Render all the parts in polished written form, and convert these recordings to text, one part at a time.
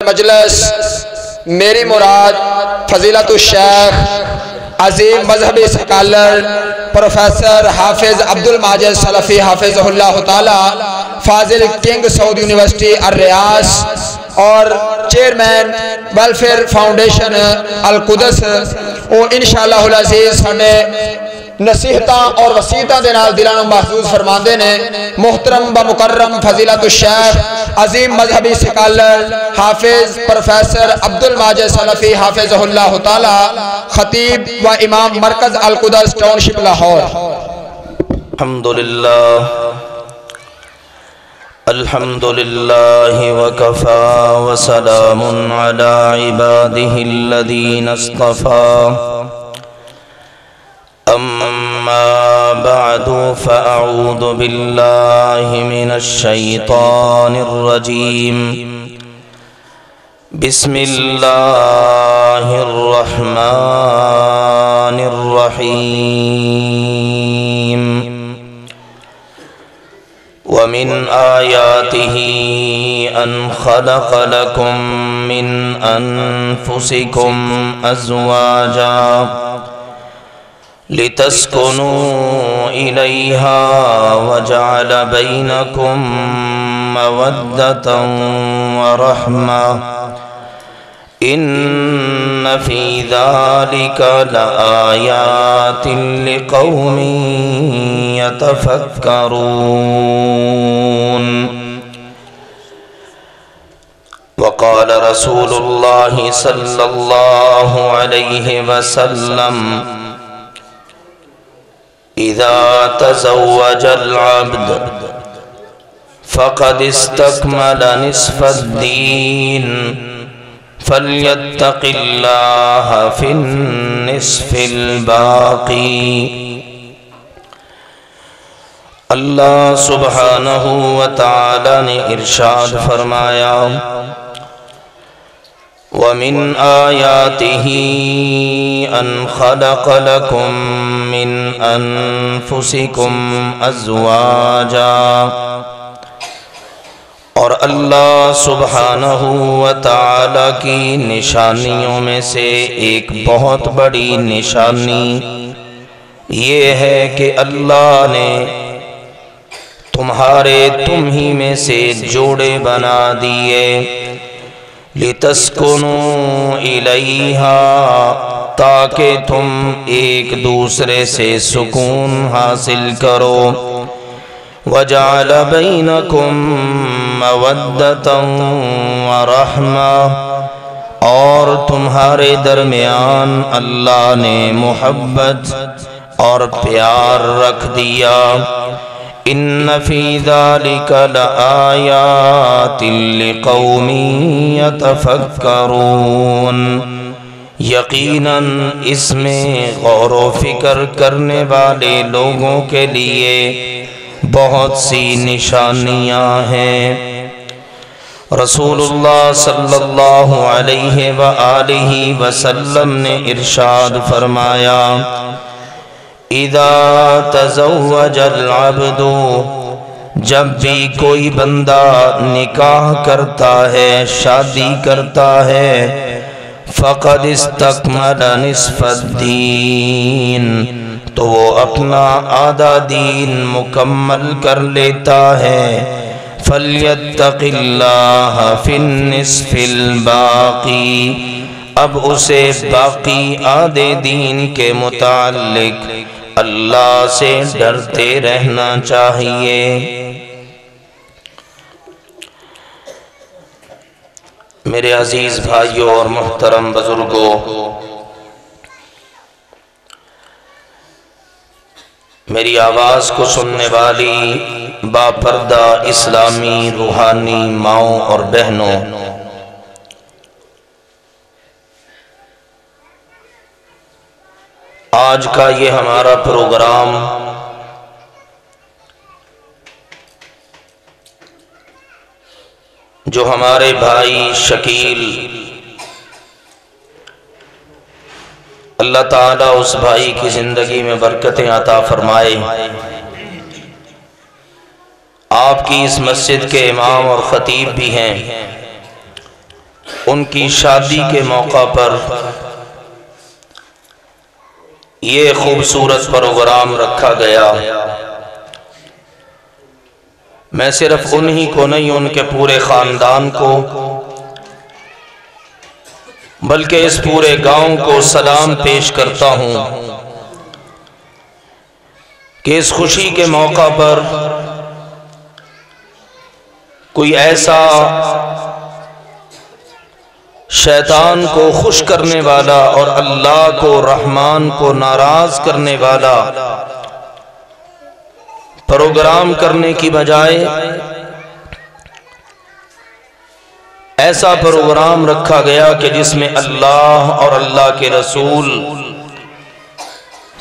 مجلس میری مراد فضیلت الشیخ عظیم مذہبی سکالر پروفیسر حافظ عبد الماجد سلفی حافظہ اللہ تعالی فاضل کنگ سعود یونیورسٹی الریاض اور چیئرمین ویلفیئر فاؤنڈیشن القدس وہ انشاءاللہ العزیز ساڈے نصیحتاں اور وصیتاں دے نال دلاں نوں محفوظ فرماندے نے۔ محترم و مکرم فضیلت الشیخ عظیم مذہبی سکالر حافظ پروفیسر عبد الماجد سلفی حافظہ اللہ تعالی خطیب و امام مرکز القدس ٹاؤن شپ لاہور۔ الحمدللہ وکفا وسلام علی عبادہ الذین اصطفى اما بعد فاعوذ باللہ من الشیطان الرجیم بسم اللہ الرحمن الرحیم ومن آیاته ان خلق لكم من انفسكم ازواجا لتسكنوا إليها وجعل بينكم مودة ورحمة إن في ذلك لآيات لقوم يتفكرون وقال رسول الله صلى الله عليه وسلم إذا تزوج العبد فقد استكمل نصف الدين فليتق الله في النصف الباقي۔ اللہ سبحانہ وتعالی نے ارشاد فرمایا وَمِنْ آيَاتِهِ أَنْ خَلَقَ لَكُم مِّنْ أَنفُسِكُمْ أَزْوَاجًا، اور اللہ سبحانہ وتعالی کی نشانیوں میں سے ایک بہت بڑی نشانی یہ ہے کہ اللہ نے تم ہی میں سے جوڑے بنا دیے، لِتَسْكُنُوا إِلَيْهَا، تاکہ تم ایک دوسرے سے سکون حاصل کرو، وَجَعَلَ بَيْنَكُمْ مَوَدَّةً وَرَحْمَةً، اور تمہارے درمیان اللہ نے محبت اور پیار رکھ دیا۔ ان فی ذالک لآیات لقوم یتفکرون، یقیناً اس میں غور و فکر کرنے والے لوگوں کے لیے بہت سی نشانیاں ہیں۔ رسول اللہ صلی اللہ علیہ وآلہ وسلم نے ارشاد فرمایا اذا تزوج العبد، جب بھی کوئی بندہ نکاح کرتا ہے، شادی کرتا ہے، فقد استکمل نصف الدین، تو وہ اپنا آدھا دین مکمل کر لیتا ہے، فلیتق اللہ فی النصف الباقی، اب اسے باقی آدھے دین کے متعلق اللہ سے ڈرتے رہنا چاہیے۔ میرے عزیز بھائیوں اور محترم بزرگوں، میری آواز کو سننے والی باپردہ اسلامی روحانی ماؤں اور بہنوں، آج کا یہ ہمارا پروگرام جو ہمارے بھائی شکیل، اللہ تعالیٰ اس بھائی کی زندگی میں برکتیں عطا فرمائے، آپ کی اس مسجد کے امام اور خطیب بھی ہیں، ان کی شادی کے موقع پر یہ خوبصورت پروگرام رکھا گیا، میں صرف انہی کو نہیں، ان کے پورے خاندان کو بلکہ اس پورے گاؤں کو سلام پیش کرتا ہوں کہ اس خوشی کے موقع پر کوئی ایسا شیطان کو خوش کرنے والا اور اللہ کو رحمان کو ناراض کرنے والا پروگرام کرنے کی بجائے ایسا پروگرام رکھا گیا کہ جس میں اللہ اور اللہ کے رسول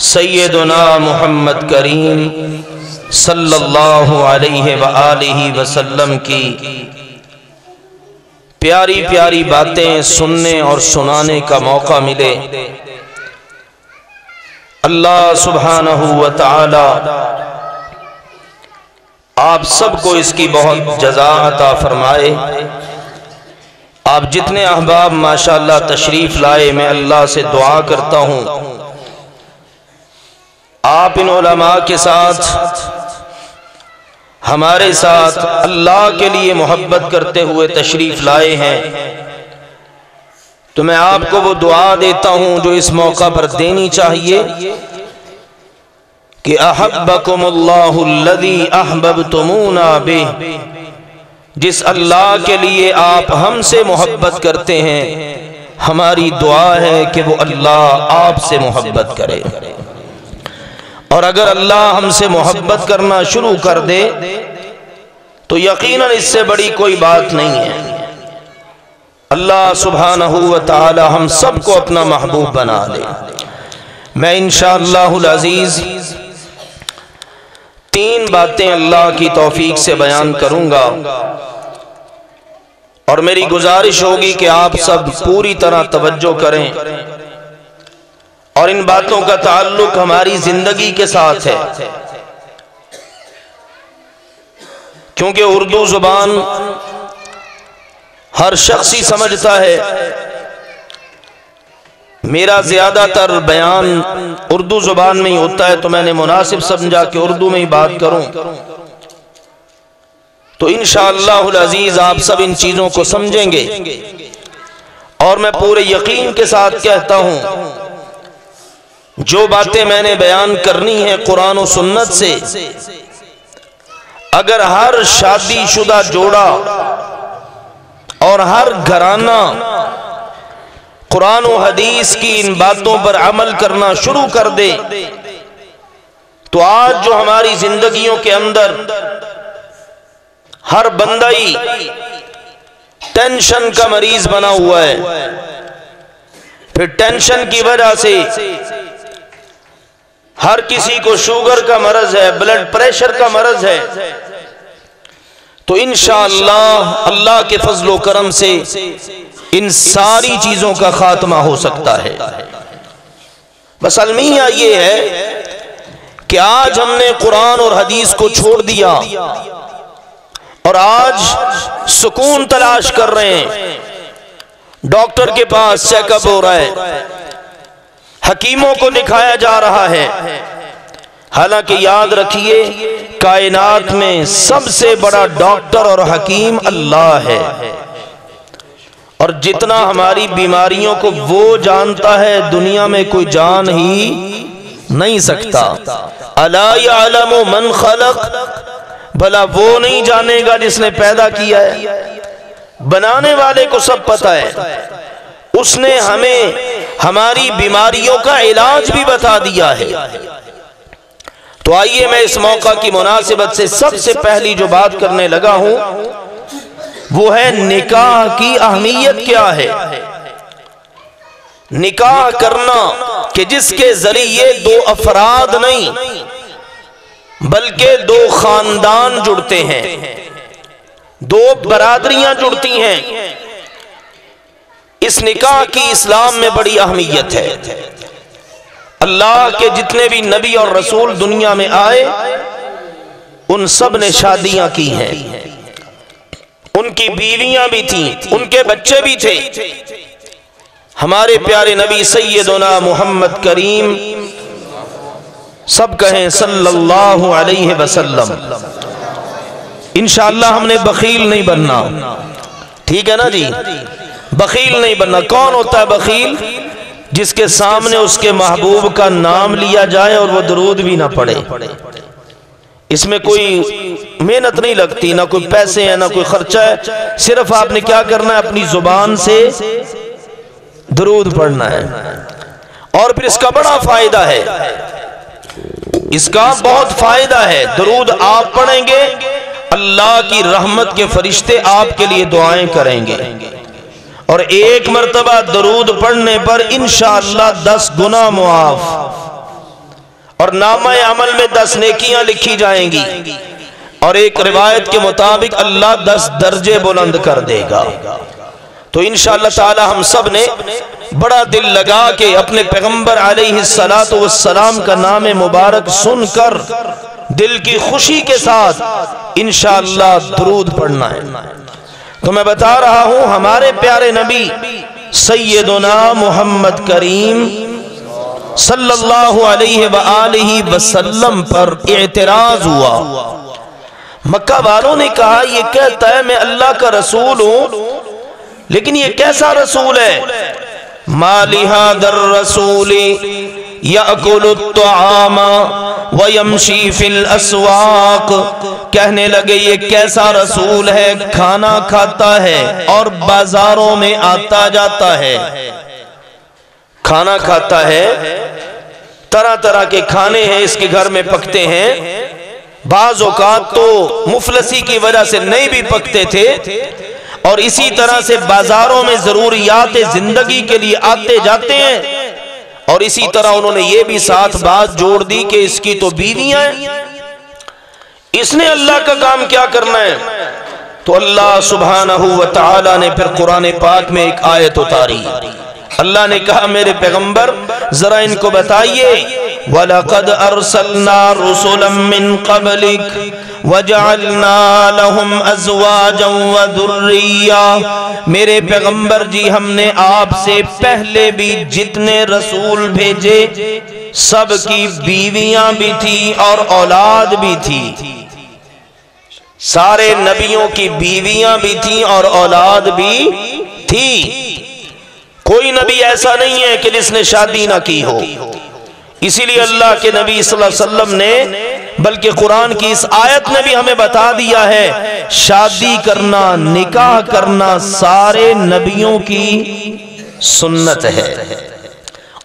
سیدنا محمد کریم صلی اللہ علیہ وآلہ وسلم کی پیاری پیاری باتیں سننے اور سنانے کا موقع ملے۔ اللہ سبحانہ وتعالی آپ سب کو اس کی بہت جزا عطا فرمائے۔ آپ جتنے احباب ماشاءاللہ تشریف لائے، میں اللہ سے دعا کرتا ہوں آپ ان علماء کے ساتھ، ہمارے ساتھ اللہ کے لیے محبت کرتے ہوئے تشریف لائے ہیں، تو میں آپ کو وہ دعا دیتا ہوں جو اس موقع پر دینی چاہیے کہ احبکم اللہ الذی احببتمونا بہ، جس اللہ کے لیے آپ ہم سے محبت کرتے ہیں، ہماری دعا ہے کہ وہ اللہ آپ سے محبت کرے، اور اگر اللہ ہم سے محبت کرنا شروع کر دے تو یقیناً اس سے بڑی کوئی بات نہیں ہے۔ اللہ سبحانہ وتعالی ہم سب کو اپنا محبوب بنا لے۔ میں انشاءاللہ العزیز 3 باتیں اللہ کی توفیق سے بیان کروں گا، اور میری گزارش ہوگی کہ آپ سب پوری طرح توجہ کریں، اور ان باتوں کا تعلق ہماری زندگی کے ساتھ ہے، کیونکہ اردو زبان ہر شخص ہی سمجھتا ہے۔ میرا زیادہ تر بیان اردو زبان میں ہی ہوتا ہے، تو میں نے مناسب سمجھا کہ اردو میں ہی بات کروں، تو انشاءاللہ العزیز آپ سب ان چیزوں کو سمجھیں گے، اور میں پورے یقین کے ساتھ کہتا ہوں جو باتیں میں نے بیان کرنی ہیں قرآن و سنت سے، اگر ہر شادی شدہ جوڑا اور ہر گھرانہ قرآن و حدیث کی ان باتوں پر عمل کرنا شروع کر دے، تو آج جو ہماری زندگیوں کے اندر ہر بندہ ہی ٹینشن کا مریض بنا ہوا ہے، پھر ٹینشن کی وجہ سے ہر کسی کو شوگر کا مرض ہے، بلڈ پریشر کا مرض ہے، تو انشاءاللہ اللہ کے فضل و کرم سے ان ساری چیزوں کا خاتمہ ہو سکتا ہے۔ بس المیہ یہ ہے کہ آج ہم نے قرآن اور حدیث کو چھوڑ دیا، اور آج سکون تلاش کر رہے ہیں، ڈاکٹر کے پاس چیک اپ ہو رہا ہے، حکیموں کو دکھایا جا رہا ہے، حالانکہ یاد رکھیے کائنات میں سب سے بڑا ڈاکٹر اور حکیم اللہ ہے، اور جتنا ہماری بیماریوں کو وہ جانتا ہے دنیا میں کوئی جان ہی نہیں سکتا۔ الا یعلم من خلق، بھلا وہ نہیں جانے گا جس نے پیدا کیا ہے؟ بنانے والے کو سب پتہ ہے، اس نے ہمیں ہماری بیماریوں کا علاج بھی بتا دیا ہے۔ تو آئیے میں اس موقع کی مناسبت سے سب سے پہلی جو بات کرنے لگا ہوں وہ ہے نکاح کی اہمیت کیا ہے۔ نکاح کرنا کہ جس کے ذریعے 2 افراد نہیں بلکہ 2 خاندان جڑتے ہیں، 2 برادریاں جڑتی ہیں، اس نکاح کی اسلام میں بڑی اہمیت ہے۔ اللہ کے جتنے بھی نبی اور رسول دنیا میں آئے ان سب نے شادیاں کی ہیں، ان کی بیویاں بھی تھیں، ان کے بچے بھی تھے۔ ہمارے پیارے نبی سیدنا محمد کریم، سب کہیں صلی اللہ علیہ وسلم، انشاءاللہ ہم نے بخیل نہیں بننا، ٹھیک ہے نا جی؟ بخیل نہیں بننا۔ کون ہوتا ہے بخیل؟ جس کے سامنے اس کے محبوب کا نام لیا جائے اور وہ درود بھی نہ پڑھے۔ اس میں کوئی محنت نہیں لگتی، نہ کوئی پیسے ہیں، نہ کوئی خرچہ ہے، صرف آپ نے کیا کرنا ہے؟ اپنی زبان سے درود پڑھنا ہے۔ اور پھر اس کا بڑا فائدہ ہے، اس کا بہت فائدہ ہے۔ درود آپ پڑھیں گے، اللہ کی رحمت کے فرشتے آپ کے لیے دعائیں کریں گے، اور ایک مرتبہ درود پڑھنے پر انشاءاللہ 10 گناہ معاف، اور نامہ عمل میں 10 نیکیاں لکھی جائیں گی، اور ایک روایت کے مطابق اللہ 10 درجے بلند کر دے گا۔ تو انشاءاللہ تعالی ہم سب نے بڑا دل لگا کے اپنے پیغمبر علیہ السلام کا نام مبارک سن کر دل کی خوشی کے ساتھ انشاءاللہ درود پڑھنا ہے۔ تو میں بتا رہا ہوں، ہمارے پیارے نبی سیدنا محمد کریم صلی اللہ علیہ وآلہ وسلم پر اعتراض ہوا۔ مکہ والوں نے کہا یہ کہتا ہے میں اللہ کا رسول ہوں، لیکن یہ کیسا رسول ہے؟ ما لہذا الرسول یأکل الطعام ویمشی فی الاسواق، کہنے لگے یہ کیسا رسول ہے، کھانا کھاتا ہے اور بازاروں میں آتا جاتا ہے۔ کھانا کھاتا ہے، طرح طرح کے کھانے ہیں اس کے گھر میں پکتے ہیں، بعض اوقات تو مفلسی کی وجہ سے نہیں بھی پکتے تھے، اور اسی طرح سے بازاروں میں ضروریات زندگی کے لیے آتے جاتے ہیں، اور اسی طرح انہوں نے یہ بھی ساتھ بات جوڑ دی کہ اس کی تو بیویاں ہیں، اس نے اللہ کا کام کیا کرنا ہے؟ تو اللہ سبحانہ وتعالی نے پھر قرآن پاک میں ایک آیت اتاری۔ اللہ نے کہا میرے پیغمبر ذرا ان کو بتائیے، وَلَقَدْ أَرْسَلْنَا رُسُلًا مِّن قَبْلِكَ وَجَعَلْنَا لَهُمْ أَزْوَاجًا وَذُرِّيَّةً، میرے پیغمبر جی ہم نے آپ سے پہلے بھی جتنے رسول بھیجے سب کی بیویاں بھی تھی اور اولاد بھی تھی۔ سارے نبیوں کی بیویاں بھی تھیں اور اولاد بھی تھی، کوئی نبی ایسا نہیں ہے کہ جس نے شادی نہ کی ہو۔ اسی لیے اللہ کے نبی صلی اللہ علیہ وسلم نے بلکہ قرآن کی اس آیت نے بھی ہمیں بتا دیا ہے شادی کرنا، نکاح کرنا سارے نبیوں کی سنت ہے،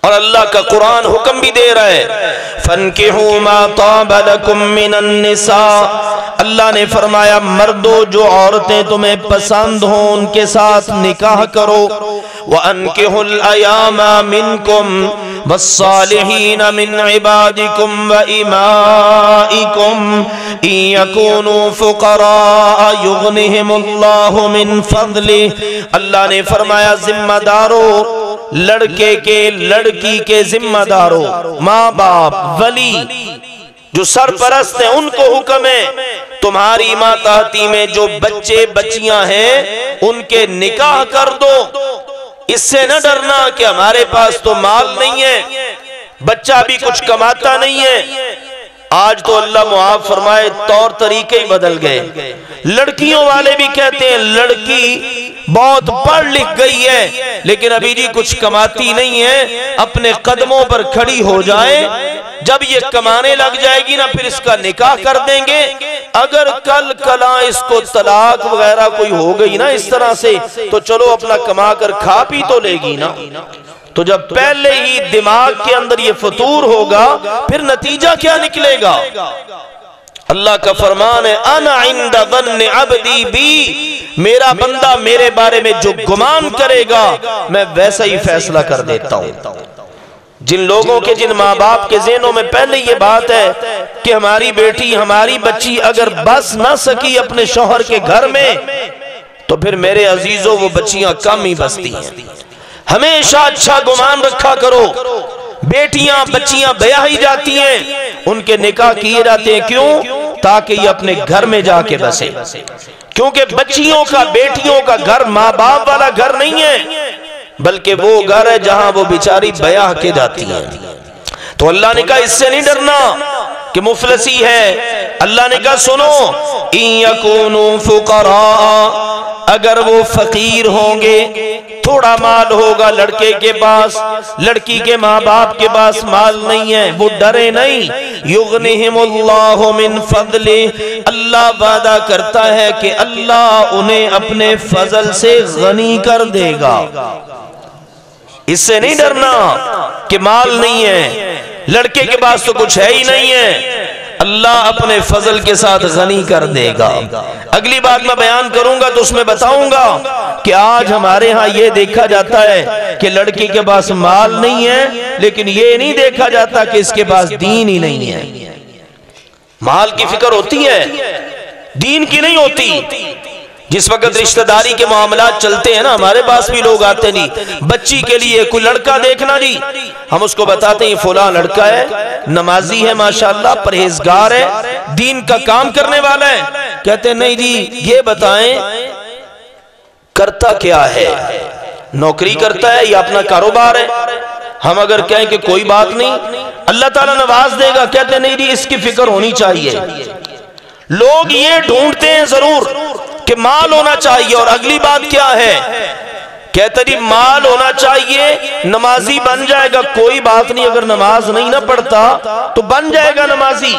اور اللہ کا قرآن حکم بھی دے رہا ہے فَانْكِحُوا مَا طَابَ لَكُم مِّنَ النِّسَاءِ، اللہ نے فرمایا مردو جو عورتیں تمہیں پسند ہوں ان کے ساتھ نکاح کرو، وَأَنْكِحُوا الْأَيَامَ مِنْكُمْ وَالصَّالِحِينَ مِنْ عِبَادِكُمْ وَإِمَائِكُمْ إِنْ يَكُونُوا فُقَرَاءَ يُغْنِهِمُ اللَّهُ مِنْ فَضْلِهِ، اللہ نے فرمایا ذمہ داروں، لڑکے کے لڑکی کے ذمہ داروں، ماں باپ ولی جو سرپرست ہیں ان کو حکم ہے تمہاری ماتحتی میں جو بچے بچیاں ہیں ان کے نکاح کر دو۔ اس سے نہ ڈرنا کہ ہمارے پاس تو مال نہیں ہے، بچہ بھی کچھ کماتا نہیں ہے۔ آج تو اللہ معاف فرمائے طور طریقے ہی بدل گئے، لڑکیوں والے بھی کہتے ہیں لڑکی بہت پڑھ لکھ گئی ہے لیکن ابھی جی کچھ کماتی نہیں ہے، اپنے قدموں پر کھڑی ہو جائے، جب یہ کمانے لگ جائے گی نا پھر اس کا نکاح کر دیں گے، اگر کل کلاں اس کو طلاق وغیرہ کوئی ہو گئی نا اس طرح سے تو چلو اپنا کما کر کھا پی تو لے گی نا۔ تو جب پہلے ہی دماغ کے اندر یہ فطور ہوگا پھر نتیجہ کیا نکلے گا؟ اللہ کا فرمان ہے انا عند ظن عبدی بی، میرا بندہ میرے بارے میں جو گمان کرے گا میں ویسا ہی فیصلہ کر دیتا ہوں۔ جن لوگوں کے جن ماں باپ کے ذہنوں میں پہلے یہ بات ہے کہ ہماری بیٹی ہماری بچی اگر بس نہ سکی اپنے شوہر کے گھر میں تو پھر میرے عزیزوں وہ بچیاں کم ہی بستی ہیں۔ ہمیشہ اچھا گمان رکھا کرو، بیٹیاں بچیاں بیاہی جاتی ہیں ان کے نکاح کیے جاتے ہیں، کیوں؟ تاکہ یہ اپنے گھر میں جا کے بسے، کیونکہ بچیوں کا، بیٹیوں کا گھر ماں باپ والا گھر نہیں ہے، بلکہ وہ گھر ہے جہاں وہ بیچاری بیاہ کے جاتی ہیں۔ تو اللہ نے کہا اس سے نہیں ڈرنا کہ مفلسی ہے، اللہ نے کہا سنو ان یکونوا فقراء، اگر وہ فقیر ہوں گے، تھوڑا مال ہوگا لڑکے کے پاس، لڑکی کے ماں باپ کے پاس مال نہیں ہے، وہ ڈرے نہیں، یغنہم اللہ من فضل، اللہ وعدہ کرتا ہے کہ اللہ انہیں اپنے فضل سے غنی کر دے گا۔ اس سے نہیں ڈرنا کہ مال نہیں ہے، لڑکے کے پاس تو کچھ ہے ہی نہیں ہے، اللہ اپنے فضل کے ساتھ غنی کر دے گا۔ اگلی بات میں بیان کروں گا تو اس میں بتاؤں گا کہ آج ہمارے ہاں یہ دیکھا جاتا ہے کہ لڑکی کے پاس مال نہیں ہے، لیکن یہ نہیں دیکھا جاتا کہ اس کے پاس دین ہی نہیں ہے۔ مال کی فکر ہوتی ہے، دین کی نہیں ہوتی۔ جس وقت رشتہ داری کے معاملات چلتے ہیں نا، ہمارے پاس بھی لوگ آتے نہیں، بچی کے لیے کوئی لڑکا دیکھنا جی، ہم اس کو بتاتے ہیں یہ فلاں لڑکا ہے، نمازی ہے ماشاءاللہ، پرہیزگار ہے، دین کا کام کرنے والا ہے، کہتے ہیں نہیں جی یہ بتائیں کرتا کیا ہے، نوکری کرتا ہے یا اپنا کاروبار ہے؟ ہم اگر کہیں کہ کوئی بات نہیں اللہ تعالیٰ نواز دے گا، کہتے ہیں نہیں جی اس کی فکر ہونی چاہیے۔ لوگ یہ ڈھونڈتے ہیں ضرور کہ مال ہونا چاہیے، اور اگلی بات کیا ہے، کہتے ہیں مال ہونا چاہیے، نمازی بن جائے گا، کوئی بات نہیں، اگر نماز نہیں نہ پڑھتا تو بن جائے گا نمازی۔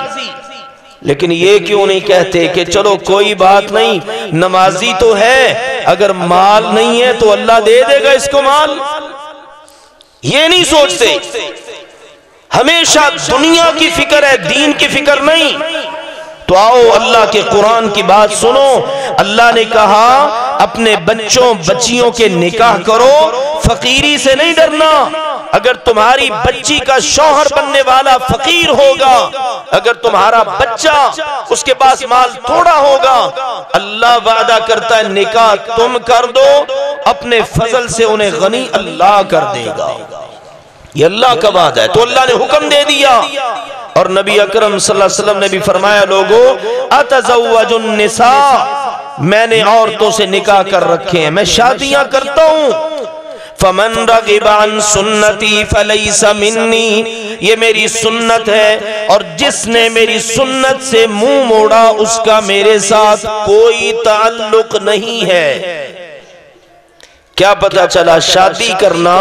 لیکن یہ کیوں نہیں کہتے کہ چلو کوئی بات نہیں، نمازی تو ہے، اگر مال نہیں ہے تو اللہ دے دے گا اس کو مال؟ یہ نہیں سوچتے، ہمیشہ دنیا کی فکر ہے، دین کی فکر نہیں۔ تو آؤ اللہ کے قرآن کی بات سنو، اللہ نے کہا اپنے بچوں بچیوں کے نکاح کرو، فقیری سے نہیں ڈرنا۔ اگر تمہاری بچی کا شوہر بننے والا فقیر ہوگا، اگر تمہارا بچہ اس کے پاس مال تھوڑا ہوگا، اللہ وعدہ کرتا ہے نکاح تم کر دو، اپنے فضل سے انہیں غنی اللہ کر دے گا۔ یہ اللہ کا وعدہ ہے، تو اللہ نے حکم دے دیا، اور نبی اکرم صلی اللہ علیہ وسلم نے بھی فرمایا لوگو اتزوج النساء، میں نے عورتوں سے نکاح کر رکھے ہیں، میں شادیاں کرتا ہوں۔ فمن رغب عن سنتی فلیس منی، یہ میری سنت ہے، اور جس نے میری سنت سے منہ موڑا اس کا میرے ساتھ کوئی تعلق نہیں ہے۔ کیا پتہ چلا؟ شادی کرنا،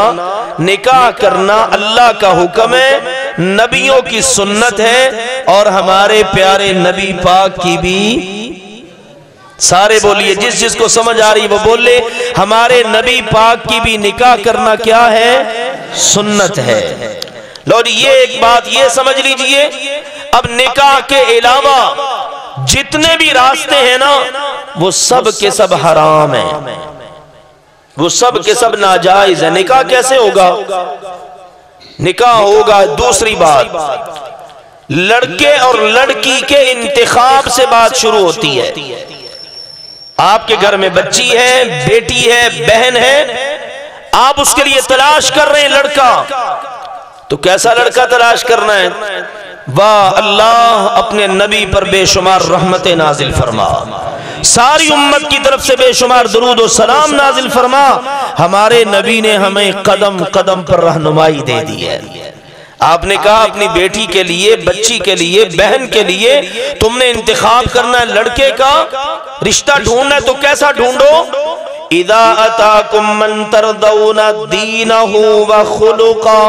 نکاح کرنا اللہ کا حکم ہے، نبیوں کی سنت ہے، اور ہمارے پیارے نبی پاک کی بھی، سارے بولیے جس جس کو سمجھ آ رہی وہ بولے، ہمارے نبی پاک کی بھی نکاح کرنا کیا ہے؟ سنت ہے۔ لو جی یہ ایک بات یہ سمجھ لیجئے، اب نکاح کے علاوہ جتنے بھی راستے ہیں نا وہ سب کے سب حرام ہیں، وہ سب کے سب ناجائز ہیں۔ نکاح کیسے ہوگا؟ نکاح ہوگا، دوسری بات لڑکے اور لڑکی کے انتخاب سے بات شروع ہوتی ہے۔ آپ کے گھر میں بچی ہے، بیٹی ہے، بہن ہے، آپ اس کے لیے تلاش کر رہے ہیں لڑکا، تو کیسا لڑکا تلاش کرنا ہے؟ واہ اللہ اپنے نبی پر بے شمار رحمت نازل فرما، ساری امت کی طرف سے بے شمار درود و سلام نازل فرما۔ ہمارے نبی نے ہمیں قدم قدم پر رہنمائی دے دی ہے۔ آپ نے کہا اپنی بیٹی کے لیے، بچی کے لیے، بہن کے لیے تم نے انتخاب کرنا ہے لڑکے کا، رشتہ ڈھونڈنا ہے تو کیسا ڈھونڈو؟ اذا اتاکم من ترضون دینہ وخلقہ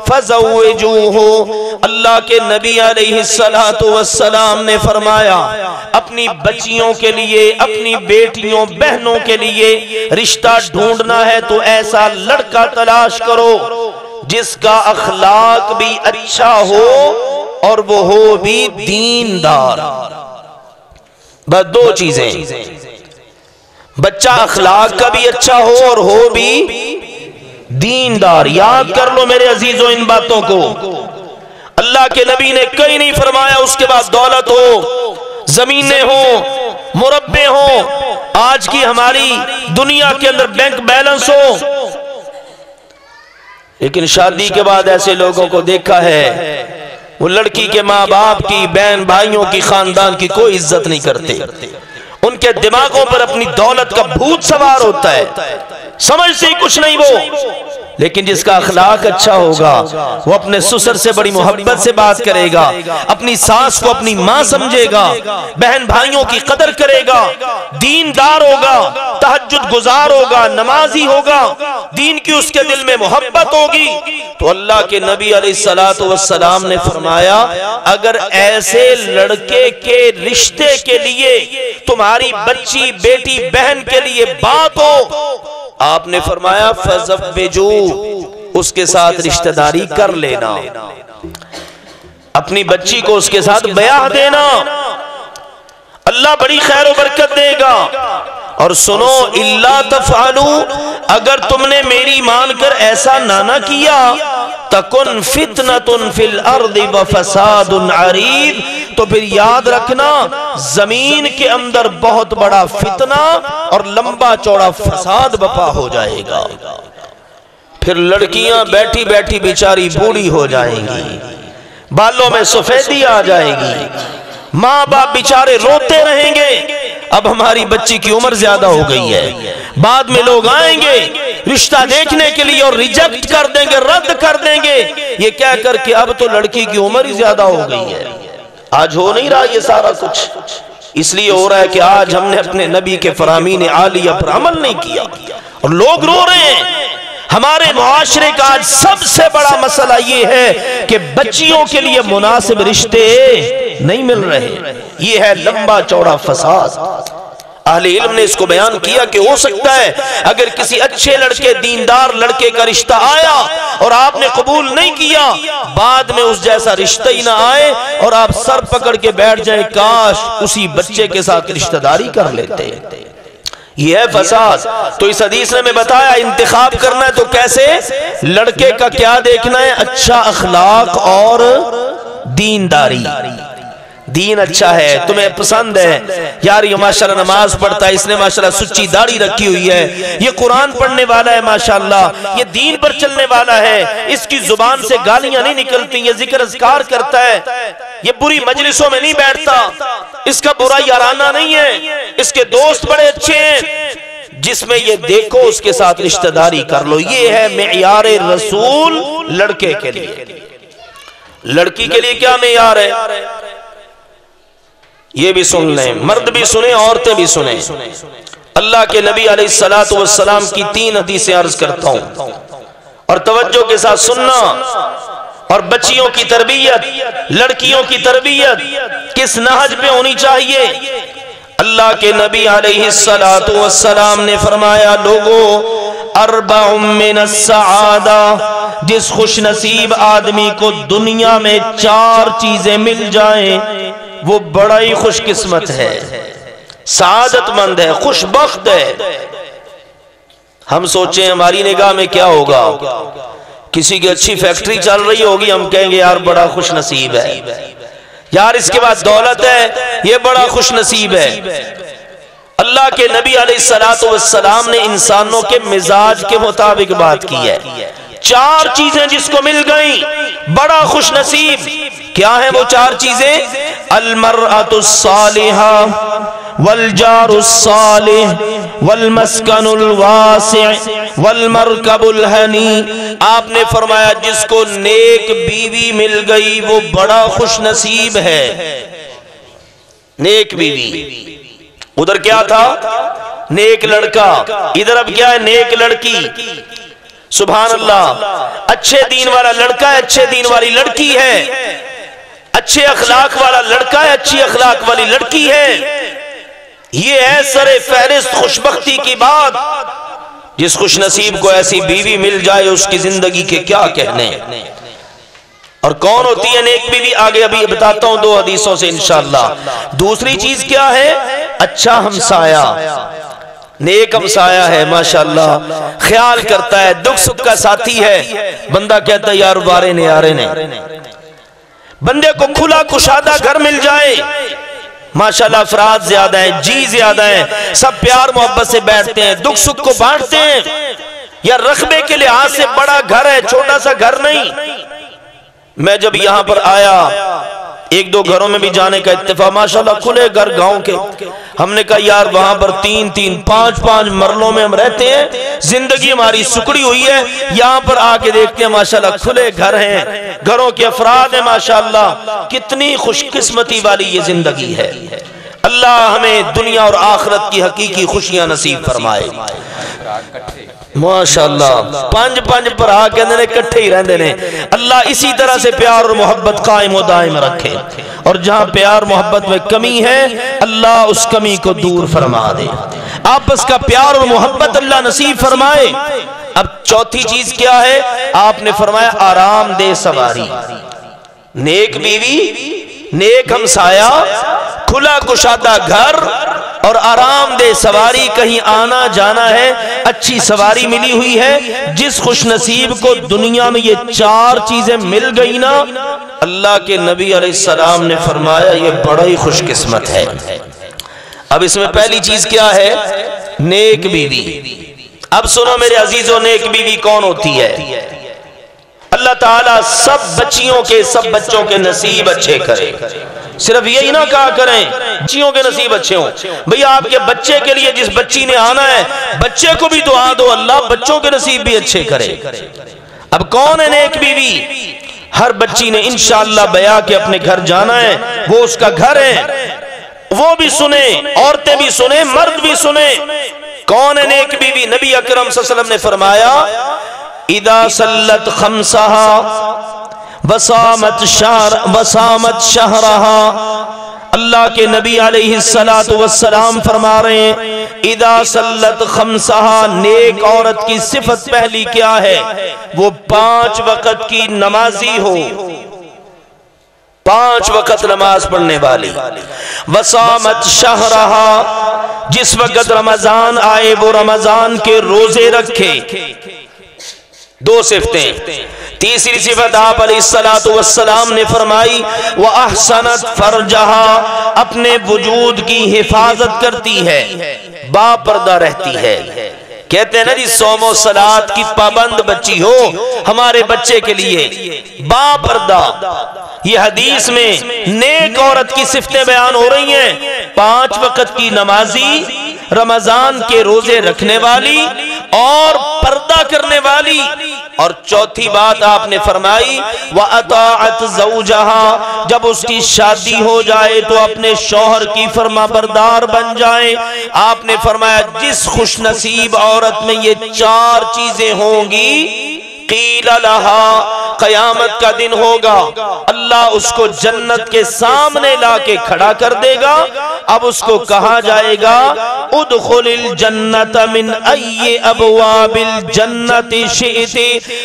فزوجوہ، اللہ کے نبی علیہ السلام نے فرمایا اپنی بچیوں کے لیے، اپنی بیٹیوں بہنوں کے لیے رشتہ ڈھونڈنا ہے تو ایسا لڑکا تلاش کرو جس کا اخلاق بھی اچھا ہو اور وہ ہو بھی دیندار۔ بس دو چیزیں، بچہ اخلاق کا بھی اچھا ہو اور ہو بھی دیندار۔ یاد کر لو میرے عزیزوں ان باتوں کو، اللہ کے نبی نے کہیں نہیں فرمایا اس کے بعد دولت ہو، زمینیں ہوں، مربع ہوں، آج کی ہماری دنیا کے اندر بینک بیلنس ہو، لیکن شادی کے بعد ایسے لوگوں کو دیکھا ہے وہ لڑکی کے ماں باپ کی، بہن بھائیوں کی، خاندان کی کوئی عزت نہیں کرتے. ان کے دماغوں پر اپنی دولت کا بھوت سوار ہوتا ہے، سمجھتے ہی کچھ نہیں وہ. لیکن جس کا اخلاق اچھا ہوگا وہ اپنے سسر سے بڑی محبت سے بات کرے گا، اپنی ساس کو اپنی ماں سمجھے گا، بہن بھائیوں کی قدر کرے گا، دیندار ہوگا، تہجد گزار ہوگا، نمازی ہوگا، دین کی اس کے دل میں محبت ہوگی. تو اللہ کے نبی علیہ السلام نے فرمایا اگر ایسے لڑکے کے رشتے کے لیے تمہاری بچی، بیٹی، بہن کے لیے بات ہو، آپ نے فرمایا فزوجو، اس کے ساتھ رشتہ داری کر لینا، اپنی بچی کو اس کے ساتھ بیاہ دینا، اللہ بڑی خیر و برکت دے گا. اور سنو، الا تفعلوا، اگر تم نے میری مان کر ایسا نہ کیا، تکن فتنۃ فی الارض وفساد عریض، تو پھر یاد رکھنا زمین کے اندر بہت بڑا فتنہ اور لمبا چوڑا فساد بپا ہو جائے گا. پھر لڑکیاں بیٹھی بیٹھی بیچاری بوڑھی ہو جائیں گی، بالوں میں سفیدی آ جائے گی، ماں باپ بیچارے روتے رہیں گے اب ہماری بچی کی عمر زیادہ ہو گئی ہے. بعد میں لوگ آئیں گے رشتہ دیکھنے کے لیے اور ریجیکٹ کر دیں گے، رد کر دیں گے، یہ کہہ کر کہ اب تو لڑکی کی عمر ہی زیادہ ہو گئی ہے. آج ہو نہیں رہا یہ سارا کچھ، اس لیے ہو رہا ہے کہ آج ہم نے اپنے نبی کے فرامین عالیہ پر عمل نہیں کیا اور لوگ رو رہے ہیں. ہمارے معاشرے کا آج سب سے بڑا مسئلہ یہ ہے کہ بچیوں کے لیے مناسب رشتے نہیں مل رہے. یہ ہے لمبا چوڑا فساد. اہل علم نے اس کو بیان کیا کہ ہو سکتا ہے اگر کسی اچھے لڑکے، دیندار لڑکے کا رشتہ آیا اور آپ نے قبول نہیں کیا، بعد میں اس جیسا رشتہ ہی نہ آئے اور آپ سر پکڑ کے بیٹھ جائیں کاش اسی بچے کے ساتھ رشتہ داری کر لیتے. یہ ہے فساد. تو اس حدیث نے میں بتایا انتخاب کرنا ہے تو کیسے، لڑکے کا کیا دیکھنا ہے، اچھا اخلاق اور دینداری. دین اچھا ہے، تمہیں پسند ہے، یار یہ ماشاءاللہ نماز پڑھتا ہے، اس نے ماشاءاللہ سچی داڑھی رکھی ہوئی ہے، یہ قرآن پڑھنے والا ہے، ماشاءاللہ یہ دین پر چلنے والا ہے، اس کی زبان سے گالیاں نہیں نکلتی، یہ ذکر اذکار کرتا ہے، یہ بری مجلسوں میں نہیں بیٹھتا، اس کا برا یارانہ نہیں ہے، اس کے دوست بڑے اچھے ہیں، جس میں یہ دیکھو اس کے ساتھ رشتہ داری کر لو. یہ ہے معیار رسول لڑکے کے لیے. لڑکی کے لیے کیا معیار ہے یہ بھی سن لیں، مرد بھی سنیں، عورتیں بھی سنیں. اللہ کے نبی علیہ السلام کی 3 حدیثیں عرض کرتا ہوں اور توجہ کے ساتھ سننا. اور بچیوں کی تربیت، لڑکیوں کی تربیت کس نہج پہ ہونی چاہیے. اللہ کے نبی علیہ السلام نے فرمایا لوگو اربع من السعادہ، جس خوش نصیب آدمی کو دنیا میں 4 چیزیں مل جائیں وہ بڑا ہی خوش قسمت ہے، سعادت مند ہے، خوش بخت ہے. ہم سوچیں ہماری نگاہ میں کیا ہوگا، کسی کی اچھی فیکٹری چل رہی ہوگی ہم کہیں گے یار بڑا خوش نصیب ہے، یار اس کے بعد دولت ہے یہ بڑا خوش نصیب ہے. اللہ کے نبی علیہ السلام نے انسانوں کے مزاج کے مطابق بات کی ہے. 4 چیزیں جس کو مل گئیں بڑا خوش نصیب. کیا ہیں وہ 4 چیزیں؟ المرأة الصالحة والجار الصالح والمسکن الواسع والمرکب الہنی. آپ نے فرمایا جس کو نیک بیوی مل گئی وہ بڑا خوش نصیب ہے. نیک بیوی، ادھر کیا تھا نیک لڑکا، ادھر اب کیا ہے نیک لڑکی. سبحان اللہ، اچھے دین والا لڑکا ہے، اچھے دین والی لڑکی ہے، اچھے اخلاق والا لڑکا ہے، اچھی اخلاق والی لڑکی ہے. یہ ہے سر فہرست خوشبختی کی بات. جس خوش نصیب کو ایسی بیوی مل جائے اس کی زندگی کے کیا کہنے. اور کون ہوتی ہے نیک بیوی آگے ابھی بتاتا ہوں 2 حدیثوں سے انشاءاللہ. دوسری چیز کیا ہے؟ اچھا ہمسایہ، نیک ہمسایہ ہے ماشاءاللہ، خیال کرتا ہے، دکھ سکھ کا ساتھی ہے. بندہ کہتا ہے یار وارے نے یارے نے. بندے کو کھلا کشادہ گھر مل جائے، ماشاءاللہ افراد زیادہ ہیں، جی زیادہ ہیں، سب پیار محبت سے بیٹھتے ہیں، دکھ سکھ کو بانٹتے ہیں. یا رقبے کے لحاظ سے بڑا گھر ہے، چھوٹا سا گھر نہیں. میں جب یہاں پر آیا ایک دو گھروں میں بھی جانے کا اتفاق، ماشاءاللہ کھلے گھر گاؤں کے، ہم نے کہا یار وہاں پر 3-3 5-5 مرلوں میں ہم رہتے ہیں، زندگی ہماری سکڑی ہوئی ہے، یہاں پر آ کے دیکھتے ہیں ماشاءاللہ کھلے گھر ہیں، گھروں کے افراد ہیں، ماشاءاللہ کتنی خوش قسمتی والی یہ زندگی ہے۔ اللہ ہمیں دنیا اور آخرت کی حقیقی خوشیاں نصیب فرمائے۔ ماشاءاللہ 5 بھرا کہندے نے کٹھے ہی رہندے نے۔ اللہ اسی طرح سے پیار اور محبت قائم و دائم رکھے، اور جہاں پیار محبت میں کمی ہے اللہ اس کمی کو دور فرما دے، آپس کا پیار اور محبت اللہ نصیب فرمائے۔ اب چوتھی چیز کیا ہے؟ آپ نے فرمایا آرام دہ سواری، نیک بیوی، نیک ہمسایہ، کھلا کشادہ گھر اور آرام دہ سواری، کہیں آنا جانا ہے، اچھی سواری ملی ہوئی ہے۔ جس خوش نصیب کو دنیا میں یہ 4 چیزیں مل گئی نا، اللہ کے نبی علیہ السلام نے فرمایا یہ بڑا ہی خوش قسمت ہے۔ اب اس میں پہلی چیز کیا ہے؟ نیک بیوی۔ اب سنو میرے عزیزوں، نیک بیوی کون ہوتی ہے؟ اللہ تعالیٰ سب بچیوں کے، سب بچوں کے نصیب اچھے کرے۔ صرف یہی نہ کہا کریں بچیوں کے نصیب اچھے ہوں، بھئی آپ کے بچے کے لیے جس بچی نے آنا ہے بچے کو بھی دعا دو اللہ بچوں کے نصیب بھی اچھے کرے۔ اب کون ہے نیک بیوی؟ ہر بچی نے انشاءاللہ بیاہ کے اپنے گھر جانا ہے، وہ اس کا گھر ہے، وہ بھی سنیں، عورتیں بھی سنیں، مرد بھی سنیں۔ کون ہے نیک بیوی؟ نبی اکرم صلی اللہ علیہ وسلم نے فرمایا اذا صلت خمسہا وصامت شہرہا۔ اللہ کے نبی علیہ السلام فرما رہے ہیں اذا صلت خمسہا، نیک عورت کی صفت پہلی کیا ہے؟ وہ 5 وقت کی نمازی ہو، 5 وقت نماز پڑھنے والی۔ وصامت شہرہا، جس وقت رمضان آئے وہ رمضان کے روزے رکھے۔ 2 صفتیں۔ تیسری صفت آپ علیہ السلام نے فرمائی وَأَحْسَنَتْ فَرْجَهَا، اپنے وجود کی حفاظت کرتی ہے، با پردہ رہتی ہے۔ کہتے ہیں نا جی صوم و صلات کی پابند بچی ہو، ہمارے بچے کے لیے با پردہ۔ یہ حدیث میں نیک عورت کی صفتیں بیان ہو رہی ہیں، 5 وقت کی نمازی، رمضان کے روزے رکھنے والی اور پردہ کرنے والی۔ اور چوتھی بات آپ نے فرمائی وَأَطَاعَتْ زَوْجَهَا، جب اس کی شادی ہو جائے تو اپنے شوہر کی فرما بردار بن جائے۔ آپ نے فرمایا جس خوش نصیب عورت میں یہ 4 چیزیں ہوں گی قیل لہا، قیامت کا دن ہوگا اللہ اس کو جنت کے سامنے لا کے کھڑا کر دے گا۔ اب اس کو کہا جائے گا ادخل الجنت من ای ابواب الجنت شئت،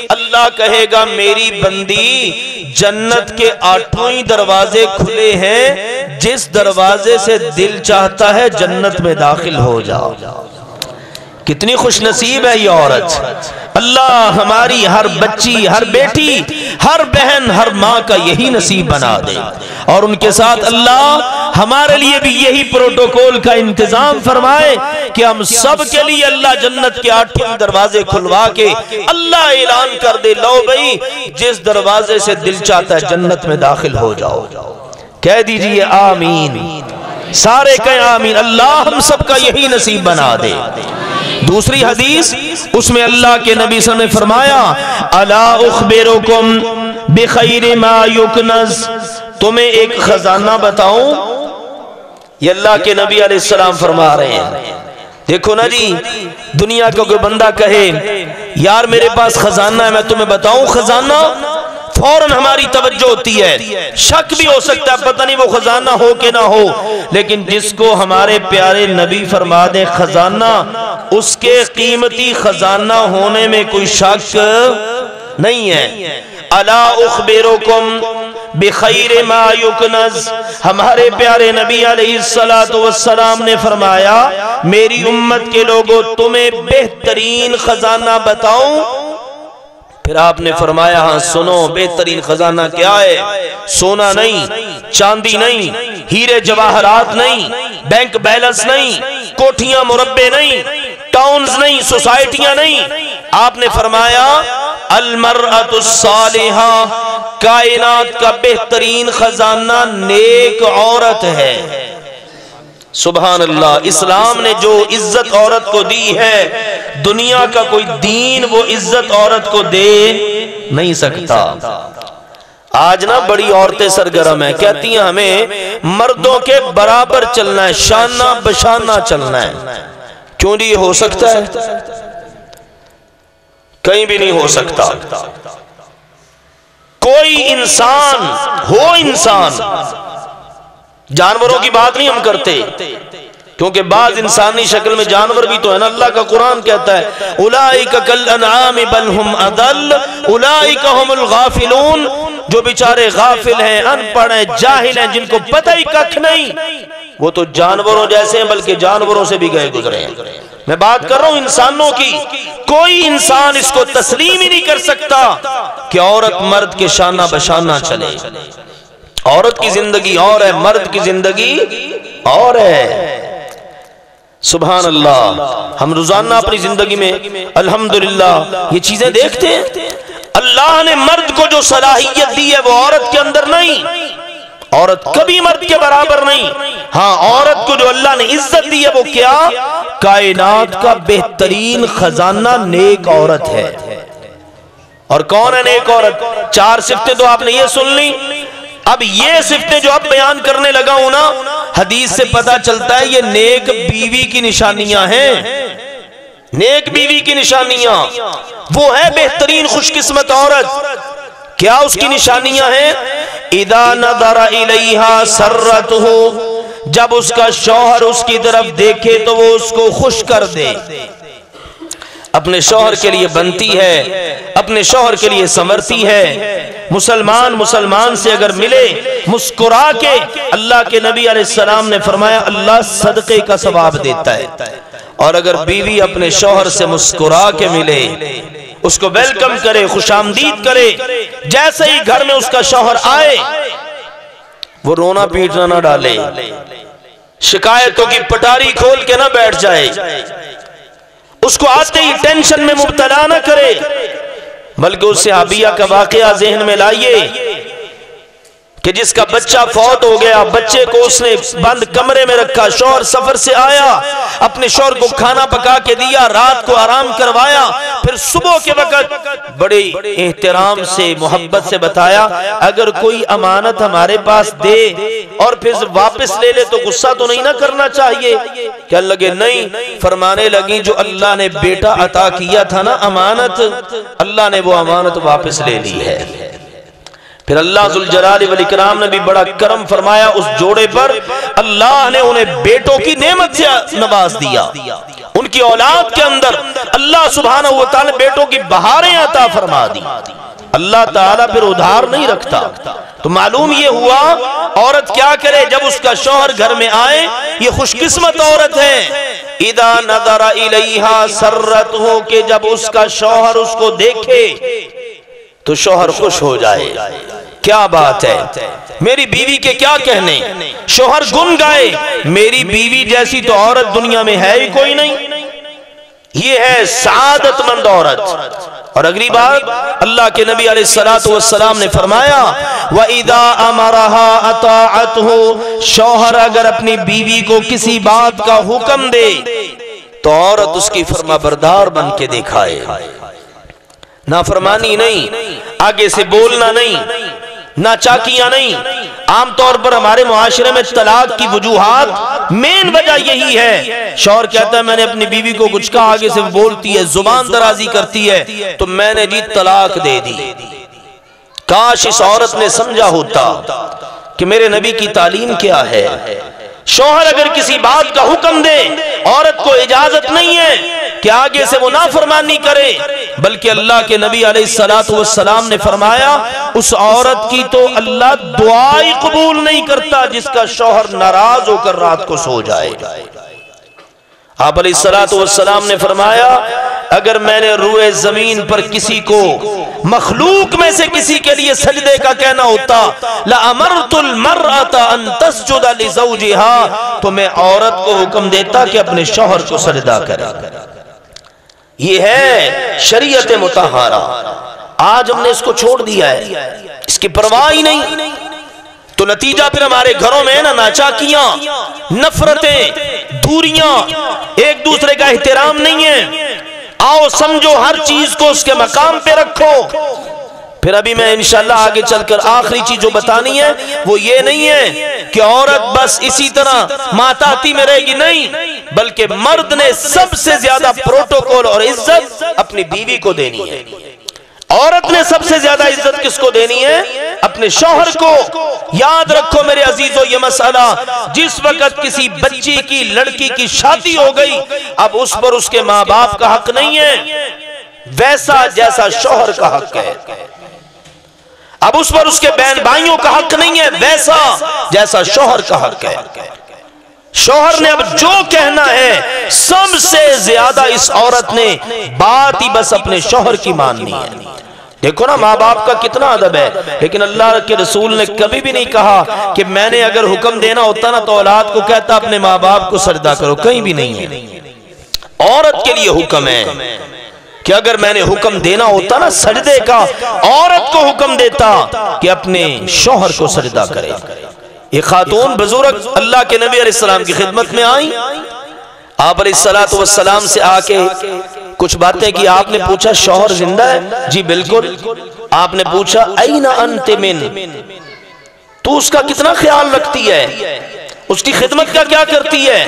اللہ کہے گا میری بندی جنت کے 8 دروازے کھلے ہیں، جس دروازے سے دل چاہتا ہے جنت میں داخل ہو جاؤ۔ کتنی خوش نصیب ہے یہ عورت۔ اللہ ہماری ہر بچی، ہر بیٹی، ہر بہن، ہر ماں کا یہی نصیب بنا دے، اور ان کے ساتھ اللہ ہمارے لیے بھی یہی پروٹوکول کا انتظام فرمائے کہ ہم سب کے لیے اللہ جنت کے 8 دروازے کھلوا کے اللہ اعلان کر دے لو بھئی جس دروازے سے دل چاہتا ہے جنت میں داخل ہو جاؤ۔ کہہ دیجئے آمین، سارے کہیں آمین، اللہ ہم سب کا یہی نصیب بنا دے۔ دوسری حدیث اس میں اللہ کے نبی صلی اللہ علیہ وسلم نے فرمایا الا اخبرکم بخیر ما یکنز، تمہیں ایک خزانہ بتاؤں؟ یہ اللہ کے نبی علیہ السلام فرما رہے ہیں۔ دیکھو نا جی دنیا کا کوئی بندہ کہے یار میرے پاس خزانہ ہے، میں تمہیں بتاؤں خزانہ، فوراً ہماری توجہ ہوتی ہے، شک بھی ہو سکتا ہے پتہ نہیں وہ خزانہ ہو کہ نہ ہو، لیکن جس کو ہمارے پیارے نبی فرما دیں خزانہ، اس کے قیمتی خزانہ ہونے میں کوئی شک نہیں ہے۔ الا اخبرکم بخیر ما یکنز، ہمارے پیارے نبی علیہ السلام نے فرمایا میری امت کے لوگوں تمہیں بہترین خزانہ بتاؤں؟ پھر آپ نے فرمایا ہاں سنو، بہترین خزانہ کیا ہے؟ سونا نہیں، چاندی نہیں، ہیرے جواہرات نہیں، بینک بیلنس نہیں، کوٹھیاں مربع نہیں، ٹاؤنز نہیں، سوسائٹیاں نہیں، آپ نے فرمایا المرأة الصالحہ، کائنات کا بہترین خزانہ نیک عورت ہے۔ سبحان اللہ، اسلام نے جو عزت عورت کو دی ہے، دنیا کا کوئی دین وہ عزت عورت کو دے نہیں سکتا۔ آج نا بڑی عورتیں سرگرم ہیں، کہتی ہیں ہمیں مردوں کے برابر چلنا ہے، شانہ بشانہ چلنا ہے۔ کیوں جی یہ ہو سکتا ہے؟ کہیں بھی نہیں ہو سکتا۔ کوئی انسان ہو، انسان، جانوروں کی بات نہیں ہم کرتے، کیونکہ بعض انسانی شکل میں جانور بھی تو ہے نا۔ اللہ کا قرآن کہتا ہے اولئک کالانعام بل ہم اضل اولئک ہم الغافلون، جو بیچارے غافل ہیں، ان پڑھ ہیں، جاہل ہیں، جن کو پتہ ہی کچھ نہیں، وہ تو جانوروں جیسے ہیں، بلکہ جانوروں سے بھی گئے گزرے ہیں۔ میں بات کر رہا ہوں انسانوں کی۔ کوئی انسان اس کو تسلیم ہی نہیں کر سکتا کہ عورت مرد کے شانہ بشانہ چلے۔ عورت کی زندگی اور ہے، مرد کی زندگی اور ہے۔ سبحان اللہ، ہم روزانہ اپنی زندگی میں الحمدللہ یہ چیزیں دیکھتے ہیں۔ اللہ نے مرد کو جو صلاحیت دی ہے وہ عورت کے اندر نہیں، عورت کبھی مرد کے برابر نہیں۔ ہاں، عورت کو جو اللہ نے عزت دی ہے وہ کیا؟ کائنات کا بہترین خزانہ نیک عورت ہے۔ اور کون ہے نیک عورت؟ 4 صفتیں تو آپ نے یہ سن لی۔ اب یہ صفتیں جو اب بیان کرنے لگا ہوں نا، حدیث سے پتہ چلتا ہے یہ نیک بیوی کی نشانیاں ہیں۔ نیک بیوی کی نشانیاں وہ ہے بہترین خوش قسمت عورت۔ کیا اس کی نشانیاں ہیں؟ اذا نظر الیہا سرتہ، جب اس کا شوہر اس کی طرف دیکھے تو وہ اس کو خوش کر دے۔ اپنے شوہر کے لیے بنتی ہے، اپنے شوہر کے لیے سنورتی ہے۔ مسلمان سے اگر ملے مسکرا کے، اللہ کے نبی علیہ السلام نے فرمایا اللہ صدقے کا ثواب دیتا ہے۔ اور اگر بیوی اپنے شوہر سے مسکرا کے ملے، اس کو ویلکم کرے، خوش آمدید کرے، جیسے ہی گھر میں اس کا شوہر آئے وہ رونا پیٹنا نہ ڈالے، شکایتوں کی پٹاری کھول کے نہ بیٹھ جائے، اس کو آتے ہی ٹینشن میں مبتلا نہ کرے، بلکہ اس صحابیہ کا واقعہ ذہن میں لائیے کہ جس کا بچہ فوت ہو گیا، بچے کو اس نے بند کمرے میں رکھا، شوہر سفر سے آیا، اپنے شوہر کو کھانا پکا کے دیا، رات کو آرام کروایا، پھر صبح کے وقت بڑے احترام سے محبت سے بتایا اگر کوئی امانت ہمارے پاس دے اور پھر واپس لے لے تو غصہ تو نہیں نہ کرنا چاہیے؟ کہنے لگے نہیں، فرمانے لگی جو اللہ نے بیٹا عطا کیا تھا نا امانت، اللہ نے وہ امانت واپس لے لی ہے۔ پھر اللہ ذوالجلال والاکرام نے بھی بڑا کرم فرمایا اس جوڑے پر، اللہ نے انہیں بیٹوں کی نعمت سے نواز دیا، ان کی اولاد کے اندر اللہ سبحانہ وتعالی بیٹوں کی بہاریں عطا فرما دی۔ اللہ تعالیٰ پھر ادھار نہیں رکھتا۔ تو معلوم یہ ہوا عورت کیا کرے جب اس کا شوہر گھر میں آئے، یہ خوش قسمت عورت ہے۔ اذا نظر الیہا سرتہ، کہ جب اس کا شوہر اس کو دیکھے تو شوہر خوش ہو جائے۔ کیا بات ہے، میری بیوی کے کیا کہنے، شوہر گن گائے میری بیوی جیسی تو عورت دنیا میں ہے ہی کوئی نہیں، یہ ہے سعادت مند عورت۔ اور اگلی بات اللہ کے نبی علیہ السلام نے فرمایا وَإِذَا أَمَرَهَا أَطَاعَتْهُ، شوہر اگر اپنی بیوی کو کسی بات کا حکم دے تو عورت اس کی فرما بردار بن کے دکھائے، نافرمانی نہیں، آگے سے بولنا نہیں، ناچاکیاں نہیں۔ عام طور پر ہمارے معاشرے میں طلاق کی وجوہات مین وجہ یہی ہے، شوہر کہتا ہے میں نے اپنی بیوی کو کچھ کہا، آگے سے بولتی ہے، زبان درازی کرتی ہے تو میں نے جی طلاق دے دی۔ کاش اس عورت نے سمجھا ہوتا کہ میرے نبی کی تعلیم کیا ہے۔ شوہر اگر کسی بات کا حکم دے، عورت کو اجازت نہیں ہے کہ آگے سے وہ نافرمانی کرے، بلکہ اللہ کے نبی علیہ السلام نے فرمایا اس عورت کی تو اللہ دعائی قبول نہیں کرتا جس کا شوہر ناراض ہو کر رات کو سو جائے۔ آپ علیہ السلام نے فرمایا اگر میں نے روئے زمین پر کسی کو مخلوق میں سے کسی کے لیے سجدے کا کہنا ہوتا لَأَمَرْتُ الْمَرْأَةَ أَن تَسْجُدَ لِزَوْجِهَا، تو میں عورت کو حکم دیتا کہ اپنے شوہر کو سجدہ کرے۔ یہ ہے شریعت مطہرہ۔ آج ہم نے اس کو چھوڑ دیا ہے، اس کی پرواہ ہی نہیں، تو نتیجہ پھر ہمارے گھروں میں نا ناچاکیاں، نفرتیں، دوریاں، ایک دوسرے کا احترام نہیں ہے۔ آؤ سمجھو، ہر چیز کو اس کے مقام پہ رکھو۔ پھر ابھی میں انشاءاللہ آگے چل کر آخری چیز جو بتانی ہے وہ یہ نہیں ہے کہ عورت بس اسی طرح ماتاتی میں رہے گی، نہیں، بلکہ مرد نے سب سے زیادہ پروٹوکول اور عزت اپنی بیوی کو دینی ہے۔ عورت نے سب سے زیادہ عزت کس کو دینی ہے؟ اپنے شوہر کو۔ یاد رکھو میرے عزیزو یہ مسئلہ، جس وقت کسی بچی کی، لڑکی کی شادی ہو گئی، اب اس پر اس کے ماں باپ کا حق نہیں ہے ویسا جیسا شوہر کا حق ہے۔ اب اس پر اس کے بہن بھائیوں کا حق نہیں ہے ویسا جیسا شوہر کا حق ہے۔ شوہر نے اب جو کہنا ہے، سب سے زیادہ اس عورت نے بات ہی بس اپنے شوہر کی ماننی ہے۔ دیکھو نا ماں باپ کا کتنا ادب ہے، لیکن اللہ کے رسول نے کبھی بھی نہیں کہا کہ میں نے اگر حکم دینا ہوتا نا تو اولاد کو کہتا اپنے ماں باپ کو سجدہ کرو، کہیں بھی نہیں ہے۔ عورت کے لیے حکم ہے کہ اگر میں نے حکم دینا ہوتا نا سجدے کا، عورت کو حکم دیتا کہ اپنے شوہر کو سجدہ کرے۔ ایک خاتون بزرگ اللہ کے نبی علیہ السلام کی خدمت میں آئیں، آپ علیہ السلام سے آ کے کچھ باتیں کی۔ آپ نے پوچھا شوہر زندہ ہے؟ جی بالکل۔ آپ نے پوچھا این انت من، تو اس کا کتنا خیال رکھتی ہے، اس کی خدمت کا کیا کرتی ہے؟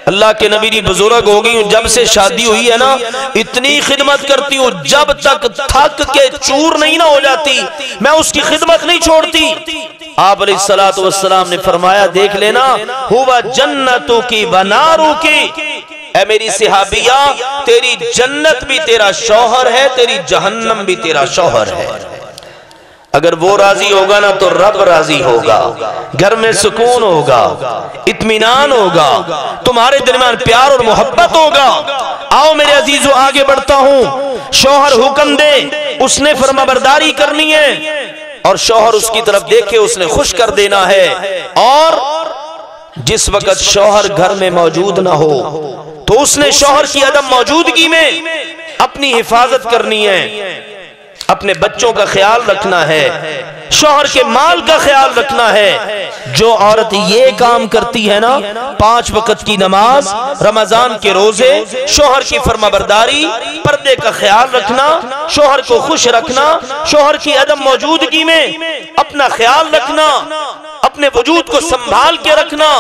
اللہ کے نبی دی بزرگ ہو گئی ہوں، جب سے شادی ہوئی ہے نا اتنی خدمت کرتی ہوں، جب تک تھک کے چور نہیں نہ ہو جاتی میں اس کی خدمت نہیں چھوڑتی۔ آپ علیہ السلام نے فرمایا دیکھ لینا، ہوا جنتوں کی وناروں کی، اے میری صحابیہ تیری جنت بھی تیرا شوہر ہے، تیری جہنم بھی تیرا شوہر ہے۔ اگر وہ راضی ہوگا نا تو رب راضی ہوگا، گھر میں سکون ہوگا، اطمینان ہوگا، تمہارے درمیان پیار اور محبت ہوگا۔ آؤ میرے عزیزو آگے بڑھتا ہوں۔ شوہر حکم دے، اس نے فرمانبرداری کرنی ہے، اور شوہر اس کی طرف دیکھے اس نے خوش کر دینا ہے۔ اور جس وقت شوہر گھر میں موجود نہ ہو تو اس نے شوہر کی عدم موجودگی میں اپنی حفاظت کرنی ہے، اپنے بچوں کا خیال رکھنا ہے، شوہر کے مال کا خیال رکھنا ہے۔ جو عورت یہ کام کرتی ہے نا، 5 وقت کی نماز، رمضان کے روزے، شوہر کی فرمانبرداری، پردے کا خیال رکھنا، شوہر کو خوش رکھنا، شوہر کی عدم موجودگی میں اپنا خیال رکھنا، اپنے وجود کو سنبھال کے رکھنا،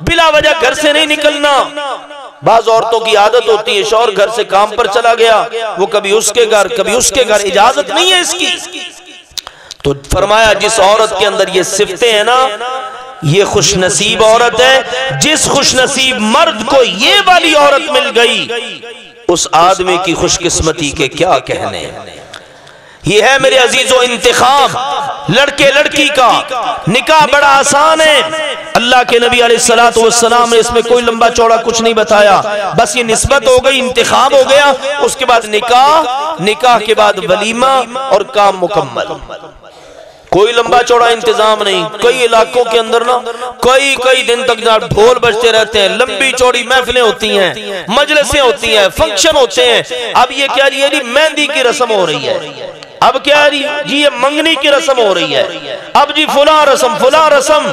بلا وجہ گھر سے نہیں نکلنا۔ بعض عورتوں کی عادت ہوتی ہے شوہر گھر سے کام پر چلا گیا، وہ کبھی اس کے گھر کبھی اس کے گھر، اجازت نہیں ہے اس کی۔ تو فرمایا جس عورت کے اندر یہ صفتیں ہیں نا، یہ خوش نصیب عورت ہے۔ جس خوش نصیب مرد کو یہ والی عورت مل گئی، اس آدمی کی خوش قسمتی کے کیا کہنے۔ یہ ہے میرے عزیزو انتخاب لڑکے لڑکی کا۔ نکاح بڑا آسان ہے، اللہ کے نبی علیہ السلام نے اس میں کوئی لمبا چوڑا کچھ نہیں بتایا، بس یہ نسبت ہو گئی، انتخاب ہو گیا، اس کے بعد نکاح کے بعد ولیمہ اور کام مکمل۔ کوئی لمبا چوڑا انتظام نہیں۔ کئی علاقوں کے اندر نا کئی دن تک ڈھول بجتے رہتے ہیں، لمبی چوڑی محفلیں ہوتی ہیں، مجلسیں ہوتی ہیں، فنکشن ہوتے ہیں۔ اب یہ کیا جی مہندی کی رسم ہو رہی ہے، اب کیا جی یہ منگنی کی رسم ہو رہی ہے، اب جی فلاں رسم،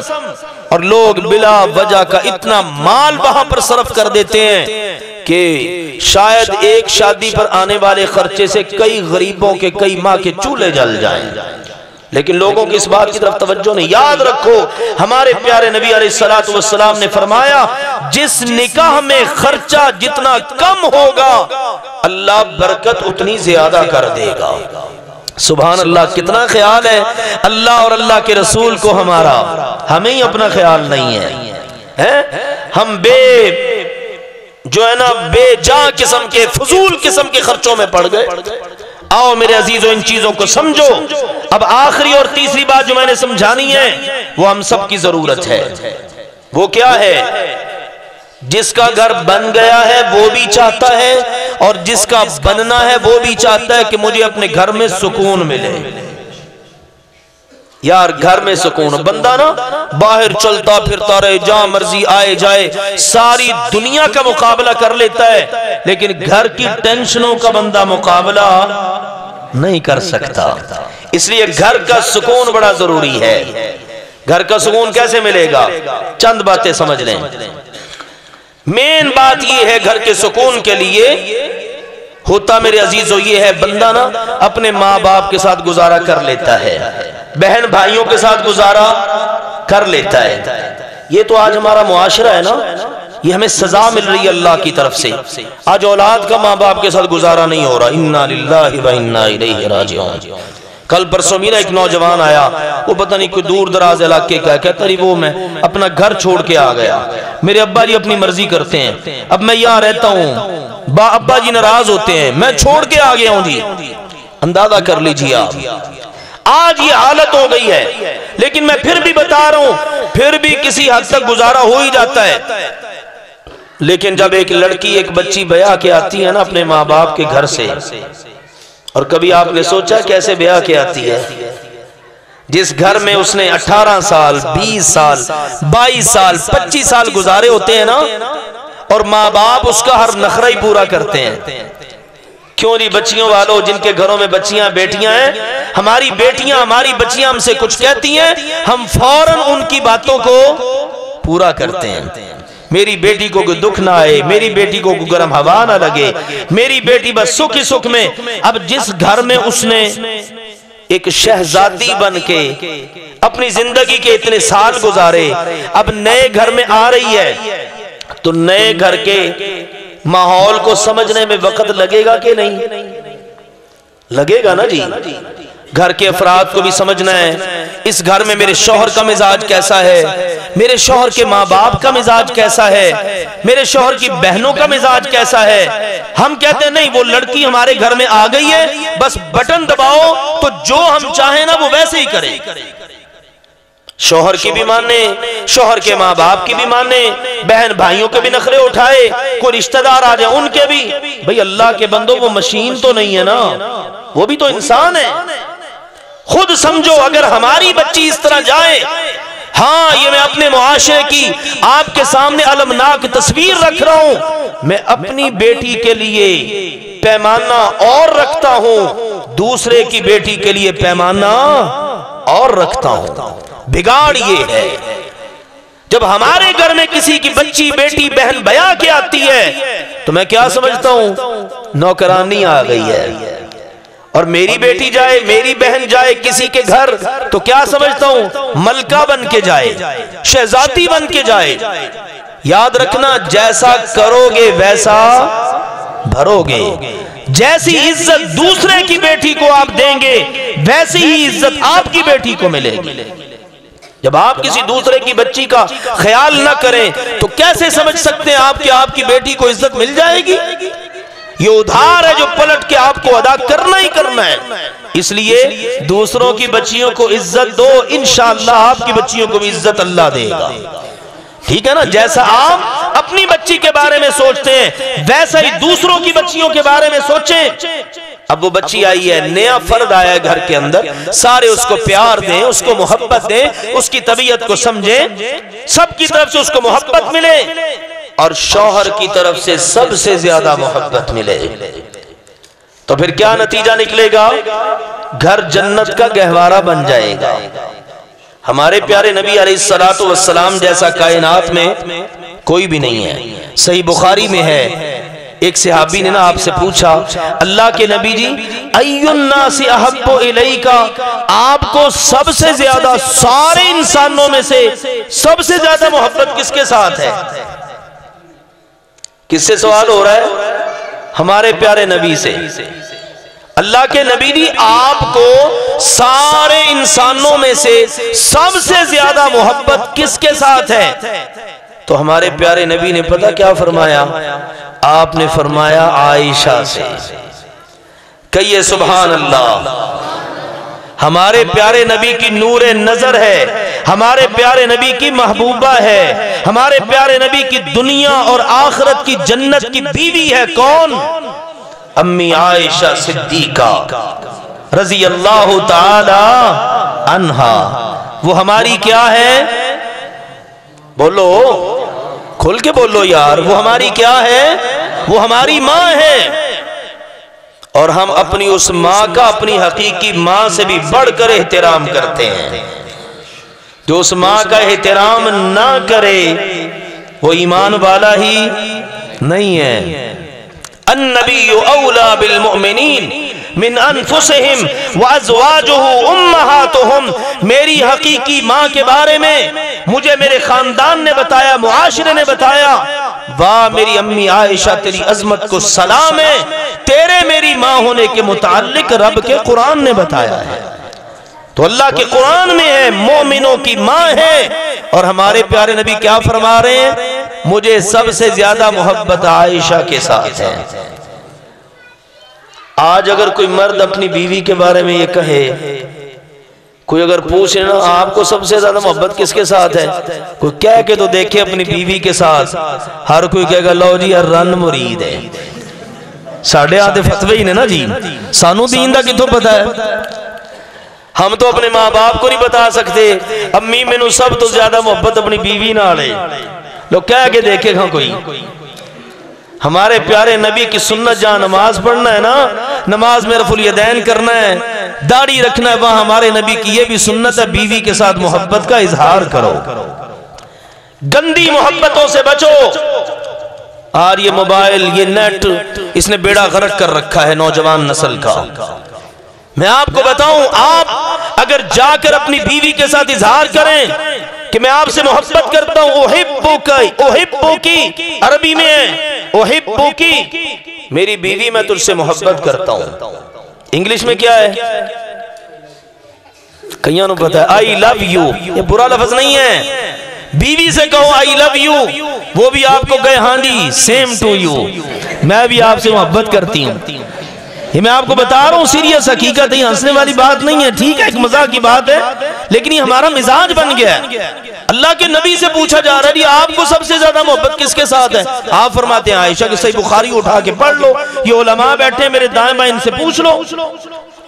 اور لوگ بلا وجہ کا اتنا مال وہاں پر صرف کر دیتے ہیں کہ شاید ایک شادی پر آنے والے خرچے سے کئی غریبوں کے کئی ماہ کے چولہے جل جائیں، لیکن لوگوں کی اس بات کی طرف توجہ نہیں۔ یاد رکھو ہمارے پیارے نبی علیہ السلام نے فرمایا جس نکاح میں خرچہ جتنا کم ہوگا اللہ برکت اتنی زیادہ کر دے گا۔ سبحان اللہ، کتنا خیال ہے اللہ اور اللہ کے رسول کو ہمارا، ہمیں ہی اپنا خیال نہیں ہے۔ ہم جو ہے نا بے جان قسم کے فضول قسم کے خرچوں میں پڑ گئے۔ آؤ میرے عزیزو ان چیزوں کو سمجھو۔ اب آخری اور تیسری بات جو میں نے سمجھانی ہے وہ ہم سب کی ضرورت ہے۔ وہ کیا ہے؟ جس کا گھر بن گیا ہے وہ بھی چاہتا ہے، اور جس کا بننا ہے وہ بھی چاہتا ہے کہ مجھے اپنے گھر میں سکون ملے۔ یار گھر میں سکون، بندہ نا باہر چلتا پھرتا رہے، جہاں مرضی آئے جائے، ساری دنیا کا مقابلہ کر لیتا ہے، لیکن گھر کی ٹینشنوں کا بندہ مقابلہ نہیں کر سکتا۔ اس لیے گھر کا سکون بڑا ضروری ہے۔ گھر کا سکون کیسے ملے گا؟ چند باتیں سمجھ لیں۔ مین بات یہ ہے گھر کے سکون کے لیے ہوتا میرے عزیزو یہ ہے، بندہ نا اپنے ماں باپ کے ساتھ گزارا کر لیتا ہے، بہن بھائیوں کے ساتھ گزارا کر لیتا ہے۔ یہ تو آج ہمارا معاشرہ ہے نا، یہ ہمیں سزا مل رہی ہے اللہ کی طرف سے۔ آج اولاد کا ماں باپ کے ساتھ گزارا نہیں ہو رہا۔ انا للہ و انا الیہ راجعون۔ کل پرسوں میرا ایک نوجوان آیا، وہ پتہ نہیں کوئی دور دراز علاقے کا ہے، کہتا نہیں وہ میں اپنا گھر چھوڑ کے آ گیا، میرے ابا جی اپنی مرضی کرتے ہیں، اب میں یہاں رہتا ہوں، ابا جی ناراض ہوتے ہیں، میں چھوڑ کے آ گیا ہوں جی۔ اندازہ کر لیجیے آپ، آج یہ حالت ہو گئی ہے۔ لیکن میں پھر بھی بتا رہا ہوں، پھر بھی کسی حد تک گزارا ہو ہی جاتا ہے۔ لیکن جب ایک لڑکی ایک بچی بیاہ کے آتی ہے نا اپنے ماں باپ کے گھر سے، اور کبھی آپ نے سوچا کیسے بیاہ کے آتی ہے؟ جس گھر میں اس نے 18 سال 20 سال 22 سال 25 سال گزارے ہوتے ہیں نا، اور ماں باپ اس کا ہر نخرہ ہی پورا کرتے ہیں۔ کیوں نہیں بچیوں والوں جن کے گھروں میں بچیاں بیٹیاں ہیں، ہماری بیٹیاں ہماری بچیاں ہم سے کچھ کہتی ہیں، ہم فوراً ان کی باتوں کو پورا کرتے ہیں۔ میری بیٹی کو کوئی دکھ نہ آئے، میری بیٹی کو کوئی گرم ہوا نہ لگے، میری بیٹی بس سکھ ہی سکھ میں۔ اب جس گھر میں اس نے ایک شہزادی بن کے اپنی زندگی کے اتنے سال گزارے، اب نئے گھر میں آ رہی ہے، تو نئے گھر کے ماحول کو سمجھنے میں وقت لگے گا کہ نہیں؟ لگے گا نا جی۔ گھر کے افراد کو بھی سمجھنا ہے، اس گھر میں میرے شوہر کا مزاج کیسا ہے، میرے شوہر کے ماں باپ کا مزاج کیسا ہے، میرے شوہر کی بہنوں کا مزاج کیسا ہے۔ ہم کہتے ہیں نہیں وہ لڑکی ہمارے گھر میں آ گئی ہے، بس بٹن دباؤ تو جو ہم چاہیں نا وہ ویسے ہی کرے۔ شوہر کی بھی مانے، شوہر کے ماں باپ کی بھی مانے، بہن بھائیوں کے بھی نخرے اٹھائے، کوئی رشتہ دار آ جائے ان کے بھی۔ بھئی اللہ کے بندوں وہ مشین تو نہیں ہے نا، وہ بھی تو انسان ہے۔ خود سمجھو اگر ہماری بچی اس طرح جائے، ہاں یہ میں اپنے معاشرے کی آپ کے سامنے المناک تصویر رکھ رہا ہوں، میں اپنی بیٹی کے لیے پیمانہ اور رکھتا ہوں، دوسرے کی بیٹی کے لیے پیمانہ اور رکھتا ہوں۔ بگاڑ یہ ہے جب ہمارے گھر میں کسی کی بچی بیٹی بہن بیاہ کے آتی ہے تو میں کیا سمجھتا ہوں؟ نوکرانی آ گئی ہے۔ اور میری بیٹی جائے، میری بہن جائے کسی کے گھر تو کیا سمجھتا ہوں؟ ملکہ بن کے جائے، شہزادی بن کے جائے۔ یاد رکھنا جیسا کرو گے ویسا بھرو گے۔ جیسی عزت دوسرے کی بیٹی کو آپ دیں گے ویسی ہی عزت آپ کی بیٹی کو ملے گی۔ جب آپ کسی دوسرے کی بچی کا خیال نہ کریں تو کیسے سمجھ سکتے ہیں آپ کہ آپ کی بیٹی کو عزت مل جائے گی؟ یہ ادھار ہے جو پلٹ کے آپ کو ادا کرنا ہی کرنا ہے۔ اس لیے دوسروں کی بچیوں کو عزت دو، انشاءاللہ آپ کی بچیوں کو بھی عزت اللہ دے گا۔ ٹھیک ہے نا؟ جیسا آپ اپنی بچی کے بارے میں سوچتے ہیں ویسا ہی دوسروں کی بچیوں کے بارے میں سوچیں۔ اب وہ بچی آئی ہے، نیا فرد آیا ہے گھر کے اندر، سارے اس کو پیار دیں، اس کو محبت دیں، اس کی طبیعت کو سمجھیں، سب کی طرف سے اس کو محبت ملے اور شوہر کی طرف سے سب سے زیادہ محبت ملے، تو پھر کیا نتیجہ نکلے گا؟ گھر جنت کا گہوارہ بن جائے گا۔ ہمارے پیارے نبی علیہ السلام جیسا کائنات میں کوئی بھی نہیں ہے۔ صحیح بخاری میں ہے، ایک صحابی نے نا آپ سے پوچھا اللہ کے نبی جی ای الناس احب الیک، آپ کو سب سے زیادہ سارے انسانوں میں سے سب سے زیادہ محبت کس کے ساتھ ہے؟ کس سے سوال ہو رہا ہے؟ ہمارے پیارے نبی سے۔ اللہ کے نبی جی آپ کو سارے انسانوں میں سے سب سے زیادہ محبت کس کے ساتھ ہے؟ تو ہمارے پیارے نبی نے پتہ کیا فرمایا؟ آپ نے فرمایا عائشہ سے۔ کہیے سبحان اللہ۔ ہمارے پیارے نبی کی نور نظر ہے، ہمارے پیارے نبی کی محبوبہ ہے، ہمارے پیارے نبی کی دنیا اور آخرت کی جنت کی بیوی ہے کون؟ امی عائشہ صدیقہ رضی اللہ تعالی عنہا۔ وہ ہماری کیا ہے؟ بولو، کھل کے بولو یار، وہ ہماری کیا ہے؟ وہ ہماری ماں ہے۔ اور ہم اپنی اس ماں کا اپنی حقیقی ماں سے بھی بڑھ کر احترام کرتے ہیں. جو اس ماں کا احترام نہ کرے وہ ایمان والا ہی نہیں ہے. النبی اولا بالمؤمنین من انفسہم وازواجہ امہاتہم. میری حقیقی ماں کے بارے میں مجھے میرے خاندان نے بتایا، معاشرے نے بتایا. واہ میری امی عائشہ تیری عظمت کو سلام ہے، تیرے میری ماں ہونے کے متعلق رب کے قرآن نے بتایا ہے. تو اللہ کے قرآن میں ہے مومنوں کی ماں ہے. اور ہمارے پیارے نبی کیا فرما رہے ہیں؟ مجھے سب سے زیادہ محبت عائشہ کے ساتھ ہے. آج اگر کوئی مرد اپنی بیوی کے بارے میں یہ کہے، کوئی اگر پوچھے نا آپ کو سب سے زیادہ محبت کس کے ساتھ ہے، کوئی کہہ کے تو دیکھے اپنی بیوی کے ساتھ، ہر کوئی کہے گا لو جی رن مرید ہے. ساڑھے آدھے فتوے ہی نے نا جی، سانو دین دا کتوں پتا ہے؟ ہم تو اپنے ماں باپ کو نہیں بتا سکتے امی میں نو سب تو زیادہ محبت اپنی بیوی نہ لے. لوگ کہہ کے دیکھے گا کوئی. ہمارے پیارے نبی کی سنت جہاں نماز پڑھنا ہے نا، نماز میں رفع الیدین کرنا ہے، داڑھی رکھنا ہے، وہاں ہمارے نبی کی یہ بھی سنت ہے بیوی کے ساتھ محبت کا اظہار کرو. گندی محبتوں سے بچو. اور یہ موبائل، یہ نیٹ، اس نے بیڑا غرق کر رکھا ہے نوجوان نسل کا. میں آپ کو بتاؤں، آپ اگر جا کر اپنی بیوی کے ساتھ اظہار کریں کہ میں آپ سے محبت کرتا ہوں، احبکی عربی میں ہے احبکی، میری بیوی میں تجھ سے محبت کرتا ہوں. انگلش میں کیا ہے؟ کئیوں نے پتا ہے آئی لو یو. یہ برا لفظ نہیں ہے. بیوی سے کہو آئی لو یو، وہ بھی آپ کو کہے ہاں جی سیم ٹو یو، میں بھی آپ سے محبت کرتی ہوں. یہ میں آپ کو بتا رہا ہوں سیریس حقیقت ہے، ہنسنے والی بات نہیں ہے. ٹھیک ہے ایک مزاح کی بات ہے، لیکن یہ ہمارا مزاج بن گیا ہے. اللہ کے نبی سے پوچھا جا رہا ہے آپ کو سب سے زیادہ محبت کس کے ساتھ ہے؟ آپ فرماتے ہیں عائشہ کی. صحیح بخاری اٹھا کے پڑھ لو، یہ علماء بیٹھے میرے دائیں بائیں، ان سے پوچھ لو.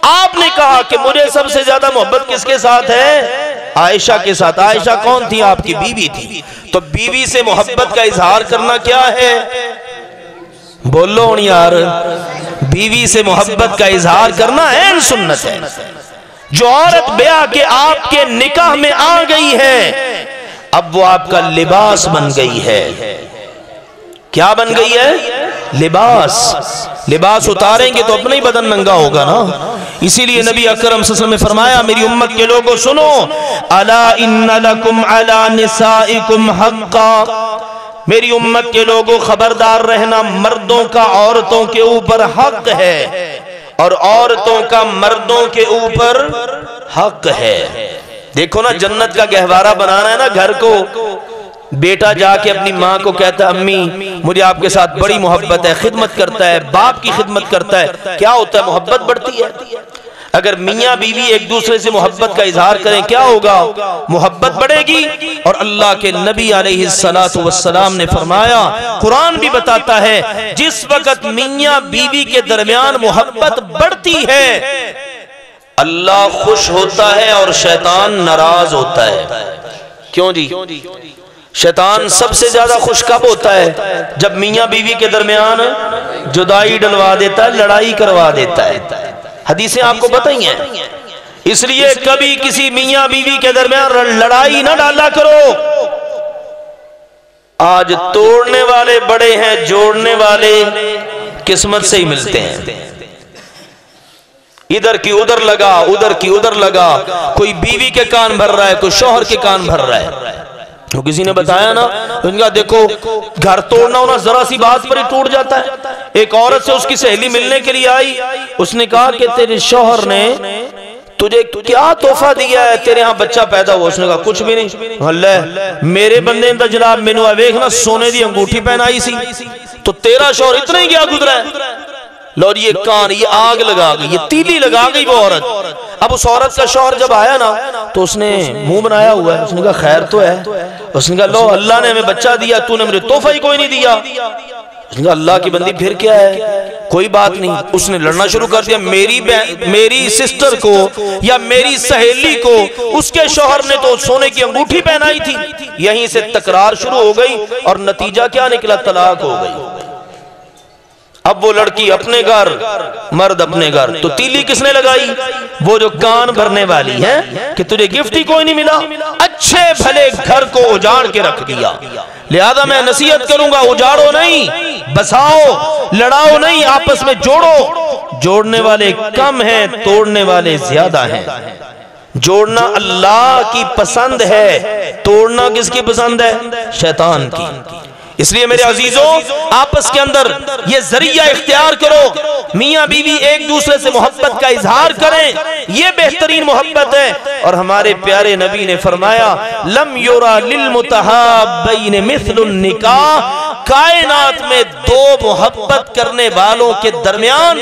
آپ نے کہا کہ مجھے سب سے زیادہ محبت کس کے ساتھ ہے؟ عائشہ کے ساتھ. عائشہ کون تھی؟ آپ کی بیوی تھی. تو بیوی سے محبت کا اظہار کرنا کیا ہے؟ بولو یار، بیوی سے محبت کا اظہار کرنا ہے سنت ہے. جو عورت بیاہ کے آپ کے نکاح میں آ گئی ہے، اب وہ آپ کا لباس بن گئی ہے. کیا بن گئی ہے؟ لباس. لباس اتاریں گے تو اپنا ہی بدن ننگا ہوگا نا. اسی لیے نبی اکرم صلی اللہ علیہ وسلم نے فرمایا میری امت کے لوگوں سنو، الا ان لکم علی نسائکم حقا. میری امت کے لوگوں خبردار رہنا، مردوں کا عورتوں کے اوپر حق ہے اور عورتوں کا مردوں کے اوپر حق ہے. دیکھو نا جنت کا گہوارہ بنانا ہے نا گھر کو. بیٹا جا کے اپنی ماں کو کہتا ہے امی مجھے آپ کے ساتھ بڑی محبت ہے، خدمت کرتا ہے، باپ کی خدمت کرتا ہے. کیا ہوتا ہے؟ محبت بڑھتی ہے. اگر میاں بیوی ایک دوسرے سے محبت کا اظہار کریں کیا ہوگا؟ محبت بڑھے گی. اور اللہ کے نبی علیہ السلام نے فرمایا، قرآن بھی بتاتا ہے جس وقت میاں بیوی کے درمیان محبت بڑھتی ہے اللہ خوش ہوتا ہے اور شیطان ناراض ہوتا ہے. کیوں جی؟ شیطان سب سے زیادہ خوش کب ہوتا ہے؟ جب میاں بیوی کے درمیان جدائی ڈلوا دیتا ہے، لڑائی کروا دیتا ہے. حدیثیں آپ کو پتہ ہی ہیں. اس لیے کبھی کسی میاں بیوی کے درمیان لڑائی نہ ڈالا کرو. آج توڑنے والے بڑے ہیں، جوڑنے والے قسمت سے ہی ملتے ہیں. ادھر کی ادھر لگا، ادھر کی ادھر لگا. کوئی بیوی کے کان بھر رہا ہے، کوئی شوہر کے کان بھر رہا ہے. تو کسی نے بتایا نا ان کا دیکھو گھر توڑنا ہونا ذرا سی بات پر ہی ٹوٹ جاتا ہے. ایک عورت سے اس کی سہیلی ملنے کے لیے آئی، اس نے کہا کہ تیرے شوہر نے تجھے کیا تحفہ دیا ہے، تیرے ہاں بچہ پیدا ہوا؟ اس نے کہا کچھ بھی نہیں. اللہ میرے بندے نے جناب مینو ویکھنا سونے دی انگوٹھی پہنائی سی، تو تیرا شوہر اتنا ہی کیا گزرا ہے. لو یہ کان، یہ آگ لگا گئی، یہ تیلی لگا گئی وہ عورت. اب اس عورت کا شوہر جب آیا نا تو اس نے منہ بنایا ہوا ہے. اس نے کہا خیر تو ہے. اس نے کہا لو اللہ نے ہمیں بچہ دیا، تو نے مجھے تحفہ ہی کوئی نہیں دیا. اس نے کہا اللہ کی بندی پھر کیا ہے، کوئی بات نہیں. اس نے لڑنا شروع کر دیا. میری سسٹر کو یا میری سہیلی کو اس کے شوہر نے تو سونے کی انگوٹھی پہنائی تھی. یہیں سے تکرار شروع ہو گئی اور نتیجہ کیا نکلا؟ طلاق ہو گئی. اب وہ لڑکی اپنے گھر مرد اپنے گھر، تو تیلی کس نے لگائی؟ وہ جو کان بھرنے والی ہے کہ تجھے گفٹ ہی کوئی نہیں ملا، اچھے بھلے گھر کو اجاڑ کے رکھ دیا۔ لہذا میں نصیحت کروں گا، اجاڑو نہیں، بساؤ، لڑاؤ نہیں، آپس میں جوڑو۔ جوڑنے والے کم ہیں، توڑنے والے زیادہ ہیں۔ جوڑنا اللہ کی پسند ہے، توڑنا کس کی پسند ہے؟ شیطان کی۔ اس لیے میرے عزیزوں، آپس کے اندر یہ ذریعہ اختیار کرو، میاں بیوی ایک دوسرے سے محبت کا اظہار کریں، یہ بہترین محبت ہے۔ اور ہمارے پیارے نبی نے فرمایا لم یرا للمتحابین مثل النکاح، کائنات میں دو محبت کرنے والوں کے درمیان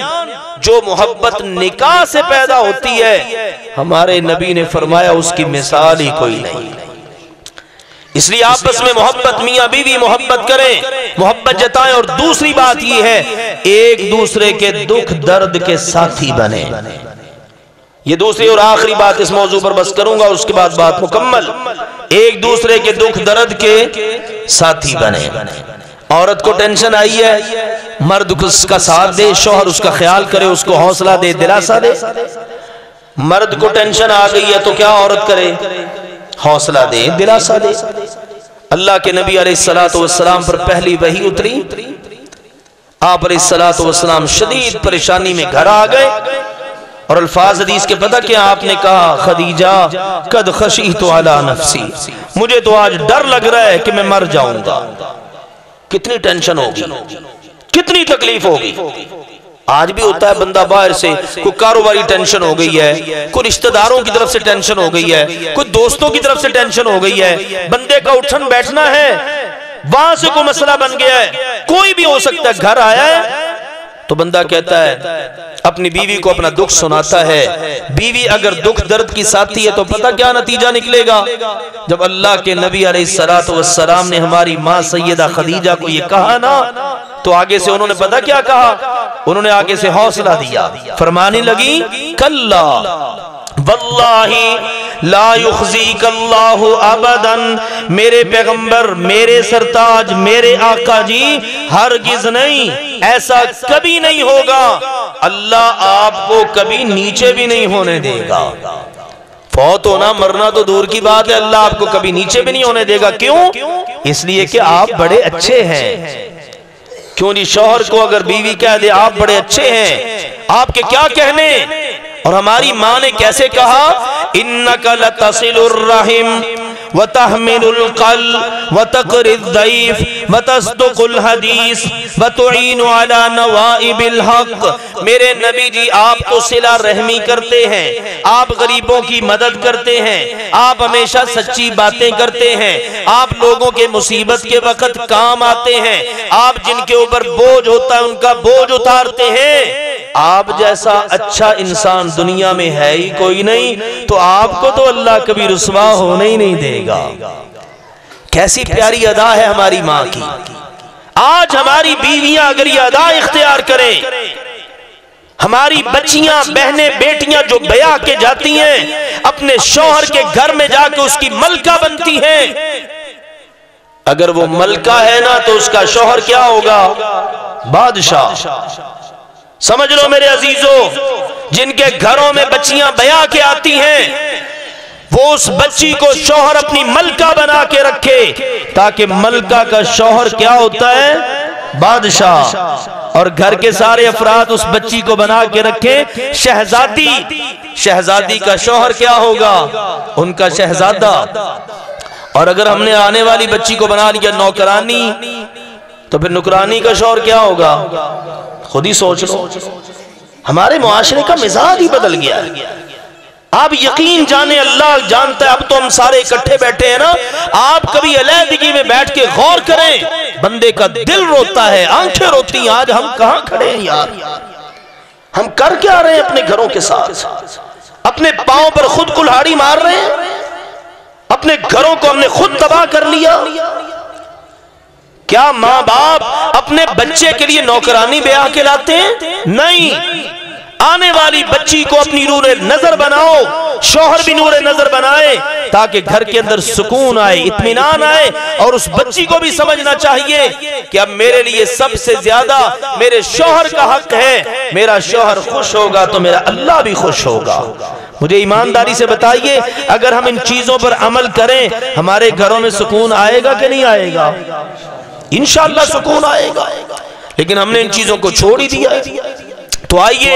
جو محبت نکاح سے پیدا ہوتی ہے، ہمارے نبی نے فرمایا اس کی مثال ہی کوئی نہیں۔ اس لیے آپس میں محبت، میاں بیوی محبت کریں، محبت جتائیں، اور دوسری بات یہ ہے ایک دوسرے کے دکھ درد کے ساتھی بنے۔ یہ دوسری اور آخری بات اس موضوع پر بس کروں گا، اس کے بعد بات مکمل۔ ایک دوسرے کے دکھ درد کے ساتھی بنے۔ عورت کو ٹینشن آئی ہے، مرد اس کا ساتھ دے، شوہر اس کا خیال کرے، اس کو حوصلہ دے، دلاسا دے۔ مرد کو ٹینشن آ گئی ہے تو کیا عورت کرے؟ حوصلہ دے، دلاسا دے۔ اللہ کے نبی علیہ السلام پر پہلی وحی اتری، آپ علیہ السلام شدید پریشانی میں گھر آ گئے، اور الفاظ حدیث کے پتہ کیا آپ نے کہا؟ خدیجہ قد خشیت علی نفسی، مجھے تو آج ڈر لگ رہا ہے کہ میں مر جاؤں گا۔ کتنی ٹینشن ہوگی، کتنی تکلیف ہوگی۔ آج بھی ہوتا ہے بندہ باہر سے کوئی کاروباری ٹینشن ہو گئی ہے، کوئی رشتہ داروں کی طرف سے ٹینشن ہو گئی ہے، کوئی دوستوں کی طرف سے ٹینشن ہو گئی ہے، بندے کا اٹھن بیٹھنا ہے، وہاں سے کوئی مسئلہ بن گیا ہے، کوئی بھی ہو سکتا ہے، گھر آیا ہے تو بندہ کہتا ہے اپنی بیوی کو اپنا دکھ سناتا ہے۔ بیوی اگر دکھ درد کی ساتھی ہے تو پتہ کیا نتیجہ نکلے گا؟ جب اللہ کے نبی علیہ السلام نے ہماری ماں سیدہ خدیجہ کو یہ کہا نا، تو آگے سے انہوں نے پتہ کیا کہا؟ انہوں نے آگے سے حوصلہ دیا، فرمانے لگی کلا واللہ لا یخزیک اللہ ابدا، میرے پیغمبر، میرے سرتاج، میرے آقا جی، ہرگز نہیں، ایسا کبھی نہیں ہوگا، اللہ آپ کو کبھی نیچے بھی نہیں ہونے دے گا۔ فوت ہونا مرنا تو دور کی بات ہے، اللہ آپ کو کبھی نیچے بھی نہیں ہونے دے گا۔ کیوں؟ اس لیے کہ آپ بڑے اچھے ہیں۔ کیوں جی؟ شوہر کو اگر بیوی کہہ دے آپ بڑے اچھے ہیں، آپ کے کیا کہنے؟ اور ہماری ماں نے کیسے کہا؟ انک لتصل الرحم وتحمل القل وتقر الضیف وتصدق الحدیث وتعین علی نوائب الحق۔ میرے نبی جی آپ تو صلہ رحمی کرتے ہیں، آپ غریبوں کی مدد کرتے ہیں، آپ ہمیشہ سچی باتیں کرتے ہیں، آپ لوگوں کے مصیبت کے وقت کام آتے ہیں، آپ جن کے اوپر بوجھ ہوتا ہے ان کا بوجھ اتارتے ہیں۔ آپ جیسا اچھا انسان دنیا میں ہے ہی کوئی نہیں، تو آپ کو تو اللہ کبھی رسوا ہونے ہی نہیں دے گا۔ کیسی پیاری ادا ہے ہماری ماں کی۔ آج ہماری بیویاں اگر یہ ادا اختیار کریں، ہماری بچیاں، بہنیں، بیٹیاں جو بیاہ کے جاتی ہیں، اپنے شوہر کے گھر میں جا کے اس کی ملکہ بنتی ہیں، اگر وہ ملکہ ہے نا تو اس کا شوہر کیا ہوگا؟ بادشاہ۔ سمجھ لو میرے عزیزو، جن کے گھروں میں بچیاں بیاہ کے آتی ہیں، وہ اس بچی کو شوہر اپنی ملکہ بنا کے رکھے، تاکہ ملکہ کا شوہر کیا ہوتا ہے؟ بادشاہ۔ اور گھر کے سارے افراد اس بچی کو بنا کے رکھیں شہزادی۔ شہزادی کا شوہر کیا ہوگا؟ ان کا شہزادہ۔ اور اگر ہم نے آنے والی بچی کو بنا لیا نوکرانی، تو پھر نوکرانی کا شوہر کیا ہوگا؟ خود ہی سوچ لو۔ ہمارے معاشرے کا مزاج ہی بدل گیا ہے۔ آپ یقین جانے اللہ جانتا ہے، اب تو ہم سارے اکٹھے بیٹھے ہیں نا، آپ کبھی علیحدگی میں بیٹھ کے غور کریں، بندے کا دل روتا ہے، آنکھیں روتی ہیں۔ آج ہم کہاں کھڑے ہیں یار؟ ہم کر کیا رہے ہیں اپنے گھروں کے ساتھ؟ اپنے پاؤں پر خود کلہاڑی مار رہے ہیں، اپنے گھروں کو ہم نے خود تباہ کر لیا۔ کیا ماں باپ اپنے بچے کے لیے نوکرانی بیاہ کے لاتے ہیں؟ نہیں، آنے والی بچی کو اپنی نور نظر بناؤ، شوہر بھی نور نظر بنائے، تاکہ گھر کے اندر سکون آئے، اطمینان آئے، اور اس بچی کو بھی سمجھنا چاہیے کہ اب میرے لیے سب سے زیادہ میرے شوہر کا حق ہے، میرا شوہر خوش ہوگا تو میرا اللہ بھی خوش ہوگا۔ مجھے ایمانداری سے بتائیے، اگر ہم ان چیزوں پر عمل کریں ہمارے گھروں میں سکون آئے گا کہ نہیں آئے گا؟ انشاءاللہ سکون آئے گا، لیکن ہم نے ان چیزوں کو چھوڑ ہی دیا ہے۔ تو آئیے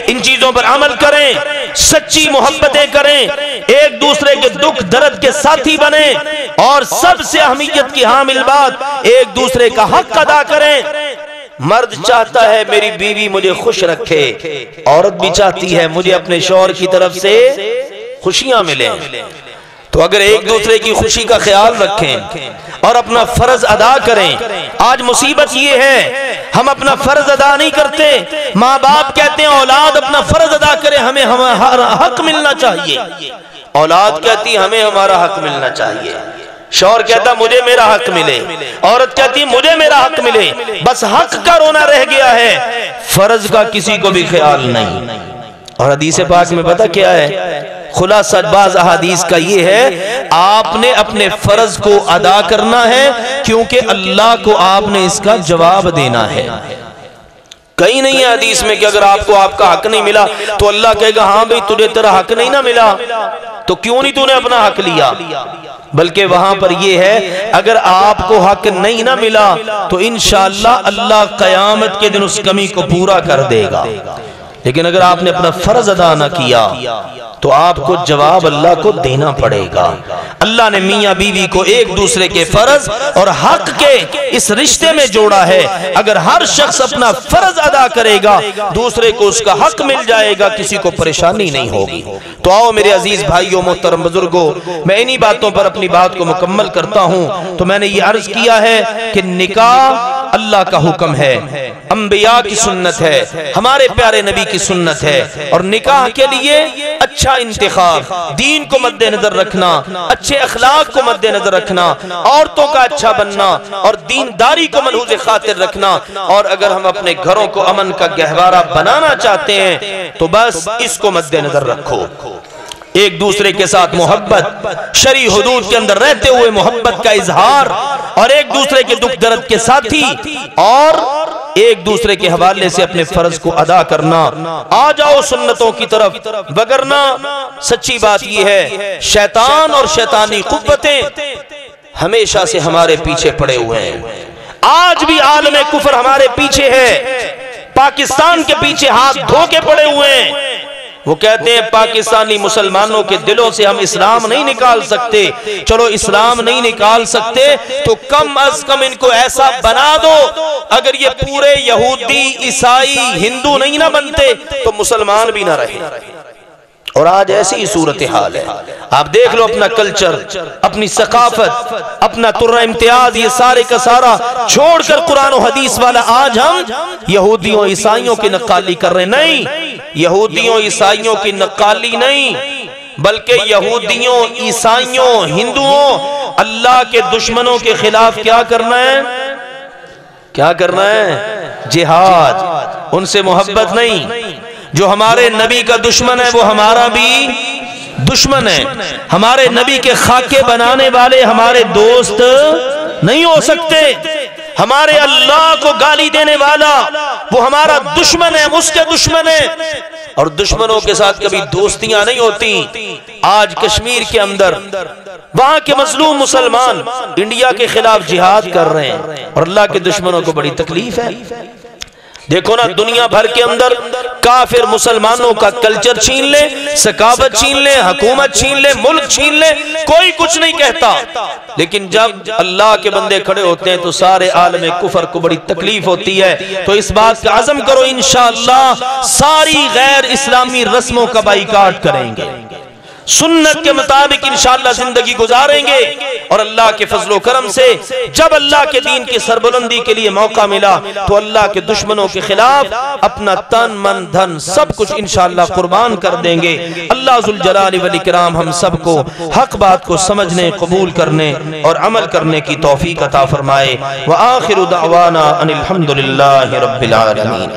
ان چیزوں پر عمل کریں، سچی محبتیں کریں، ایک دوسرے کے دکھ درد کے ساتھی بنیں، اور سب سے اہمیت کی حامل بات ایک دوسرے کا حق ادا کریں۔ مرد چاہتا ہے میری بیوی مجھے خوش رکھے، عورت بھی چاہتی ہے مجھے اپنے شوہر کی طرف سے خوشیاں ملیں۔ تو اگر ایک دوسرے کی خوشی کا خیال رکھیں اور اپنا فرض ادا کریں، آج مصیبت یہ ہے ہم اپنا فرض ادا نہیں کرتے۔ ماں باپ کہتے ہیں اولاد اپنا فرض ادا کرے، ہمیں ہمارا حق ملنا چاہیے، اولاد کہتی ہمیں ہمارا حق ملنا چاہیے، شوہر کہتا مجھے میرا حق ملے، عورت کہتی مجھے میرا حق ملے، بس حق کا رونا رہ گیا ہے، فرض کا کسی کو بھی خیال نہیں۔ اور حدیث پاک میں پتہ کیا ہے؟ خلاصہ بعض احادیث کا یہ ہے آپ نے اپنے فرض کو ادا کرنا ہے، کیونکہ اللہ کو آپ نے اس کا جواب دینا ہے۔ کہیں نہیں ہے حدیث میں کہ اگر آپ کو آپ کا حق نہیں ملا تو اللہ کہے گا ہاں بھئی تجھے تیرا حق نہیں نہ ملا تو کیوں نہیں تو نے اپنا حق لیا، بلکہ وہاں پر یہ ہے اگر آپ کو حق نہیں نہ ملا تو انشاءاللہ اللہ قیامت کے دن اس کمی کو پورا کر دے گا، لیکن اگر آپ نے اپنا فرض ادا نہ کیا تو آپ کو جواب اللہ کو دینا پڑے گا۔ اللہ نے میاں بیوی کو ایک دوسرے کے فرض اور حق کے اس رشتے میں جوڑا ہے، اگر ہر شخص اپنا فرض ادا کرے گا دوسرے کو اس کا حق مل جائے گا، کسی کو پریشانی نہیں ہوگی۔ تو آؤ میرے عزیز بھائیوں محترم بزرگوں، میں انہی باتوں پر اپنی بات کو مکمل کرتا ہوں۔ تو میں نے یہ عرض کیا ہے کہ نکاح اللہ کا حکم ہے، انبیاء کی سنت ہے، ہمارے پیارے نبی کی سنت ہے، اور نکاح کے لیے اچھا انتخاب، دین کو مد نظر رکھنا، اچھے اخلاق کو مد نظر رکھنا، عورتوں کا اچھا بننا اور دینداری کو ملحوظ خاطر رکھنا، اور اگر ہم اپنے گھروں کو امن کا گہوارہ بنانا چاہتے ہیں تو بس اس کو مد نظر رکھو، ایک دوسرے کے ساتھ محبت، شرعی حدود کے اندر رہتے ہوئے محبت کا اظہار، اور ایک دوسرے کے دکھ درد کے ساتھی، اور ایک دوسرے کے حوالے سے اپنے فرض کو ادا کرنا۔ آ جاؤ سنتوں کی طرف، وگرنہ سچی بات یہ ہے شیطان اور شیطانی قوتیں ہمیشہ سے ہمارے پیچھے پڑے ہوئے ہیں، آج بھی عالم کفر ہمارے پیچھے ہے، پاکستان کے پیچھے ہاتھ دھو کے پڑے ہوئے ہیں۔ وہ کہتے ہیں پاکستانی مسلمانوں کے دلوں سے ہم اسلام نہیں نکال سکتے، چلو اسلام نہیں نکال سکتے تو کم از کم ان کو ایسا بنا دو، اگر یہ پورے یہودی عیسائی ہندو نہیں نہ بنتے تو مسلمان بھی نہ رہے۔ اور آج ایسی ہی صورتحال ہے، آپ دیکھ لو اپنا کلچر، اپنی ثقافت، اپنا ترہ امتیاز، یہ سارے کا سارا چھوڑ کر قرآن و حدیث والا آج ہم یہودیوں عیسائیوں کی نقالی کر رہے ہیں۔ نہیں، یہودیوں عیسائیوں کی نقالی نہیں، بلکہ یہودیوں عیسائیوں ہندوؤں اللہ کے دشمنوں کے خلاف کیا کرنا ہے؟ کیا کرنا ہے؟ جہاد، ان سے محبت نہیں۔ جو ہمارے نبی کا دشمن ہے وہ ہمارا بھی دشمن ہے، ہمارے نبی کے خاکے بنانے والے ہمارے دوست نہیں ہو سکتے، ہمارے اللہ کو گالی دینے والا وہ ہمارا دشمن ہے، اس کے دشمن ہے، اور دشمنوں کے ساتھ کبھی دوستیاں نہیں ہوتی۔ آج کشمیر کے اندر وہاں کے مظلوم مسلمان انڈیا کے خلاف جہاد کر رہے ہیں اور اللہ کے دشمنوں کو بڑی تکلیف ہے۔ دیکھو نا دنیا بھر کے اندر کافر مسلمانوں کا کلچر چھین لے، ثقافت چھین لے، حکومت چھین لے، ملک چھین لے، کوئی کچھ نہیں کہتا، لیکن جب اللہ کے بندے کھڑے ہوتے ہیں تو سارے عالم کفر کو بڑی تکلیف ہوتی ہے۔ تو اس بات کا عزم کرو انشاءاللہ ساری غیر اسلامی رسموں کا بائیکاٹ کریں گے، سنت کے مطابق انشاءاللہ زندگی گزاریں گے، اور اللہ کے فضل و کرم سے جب اللہ کے دین کی سربلندی کے لیے موقع ملا تو اللہ کے دشمنوں کے خلاف اپنا تن من دھن سب کچھ انشاءاللہ قربان کر دیں گے۔ اللہ ذوالجلال والاکرام ہم سب کو حق بات کو سمجھنے، قبول کرنے اور عمل کرنے کی توفیق عطا فرمائے۔ وآخر دعوانا ان الحمدللہ رب العالمین۔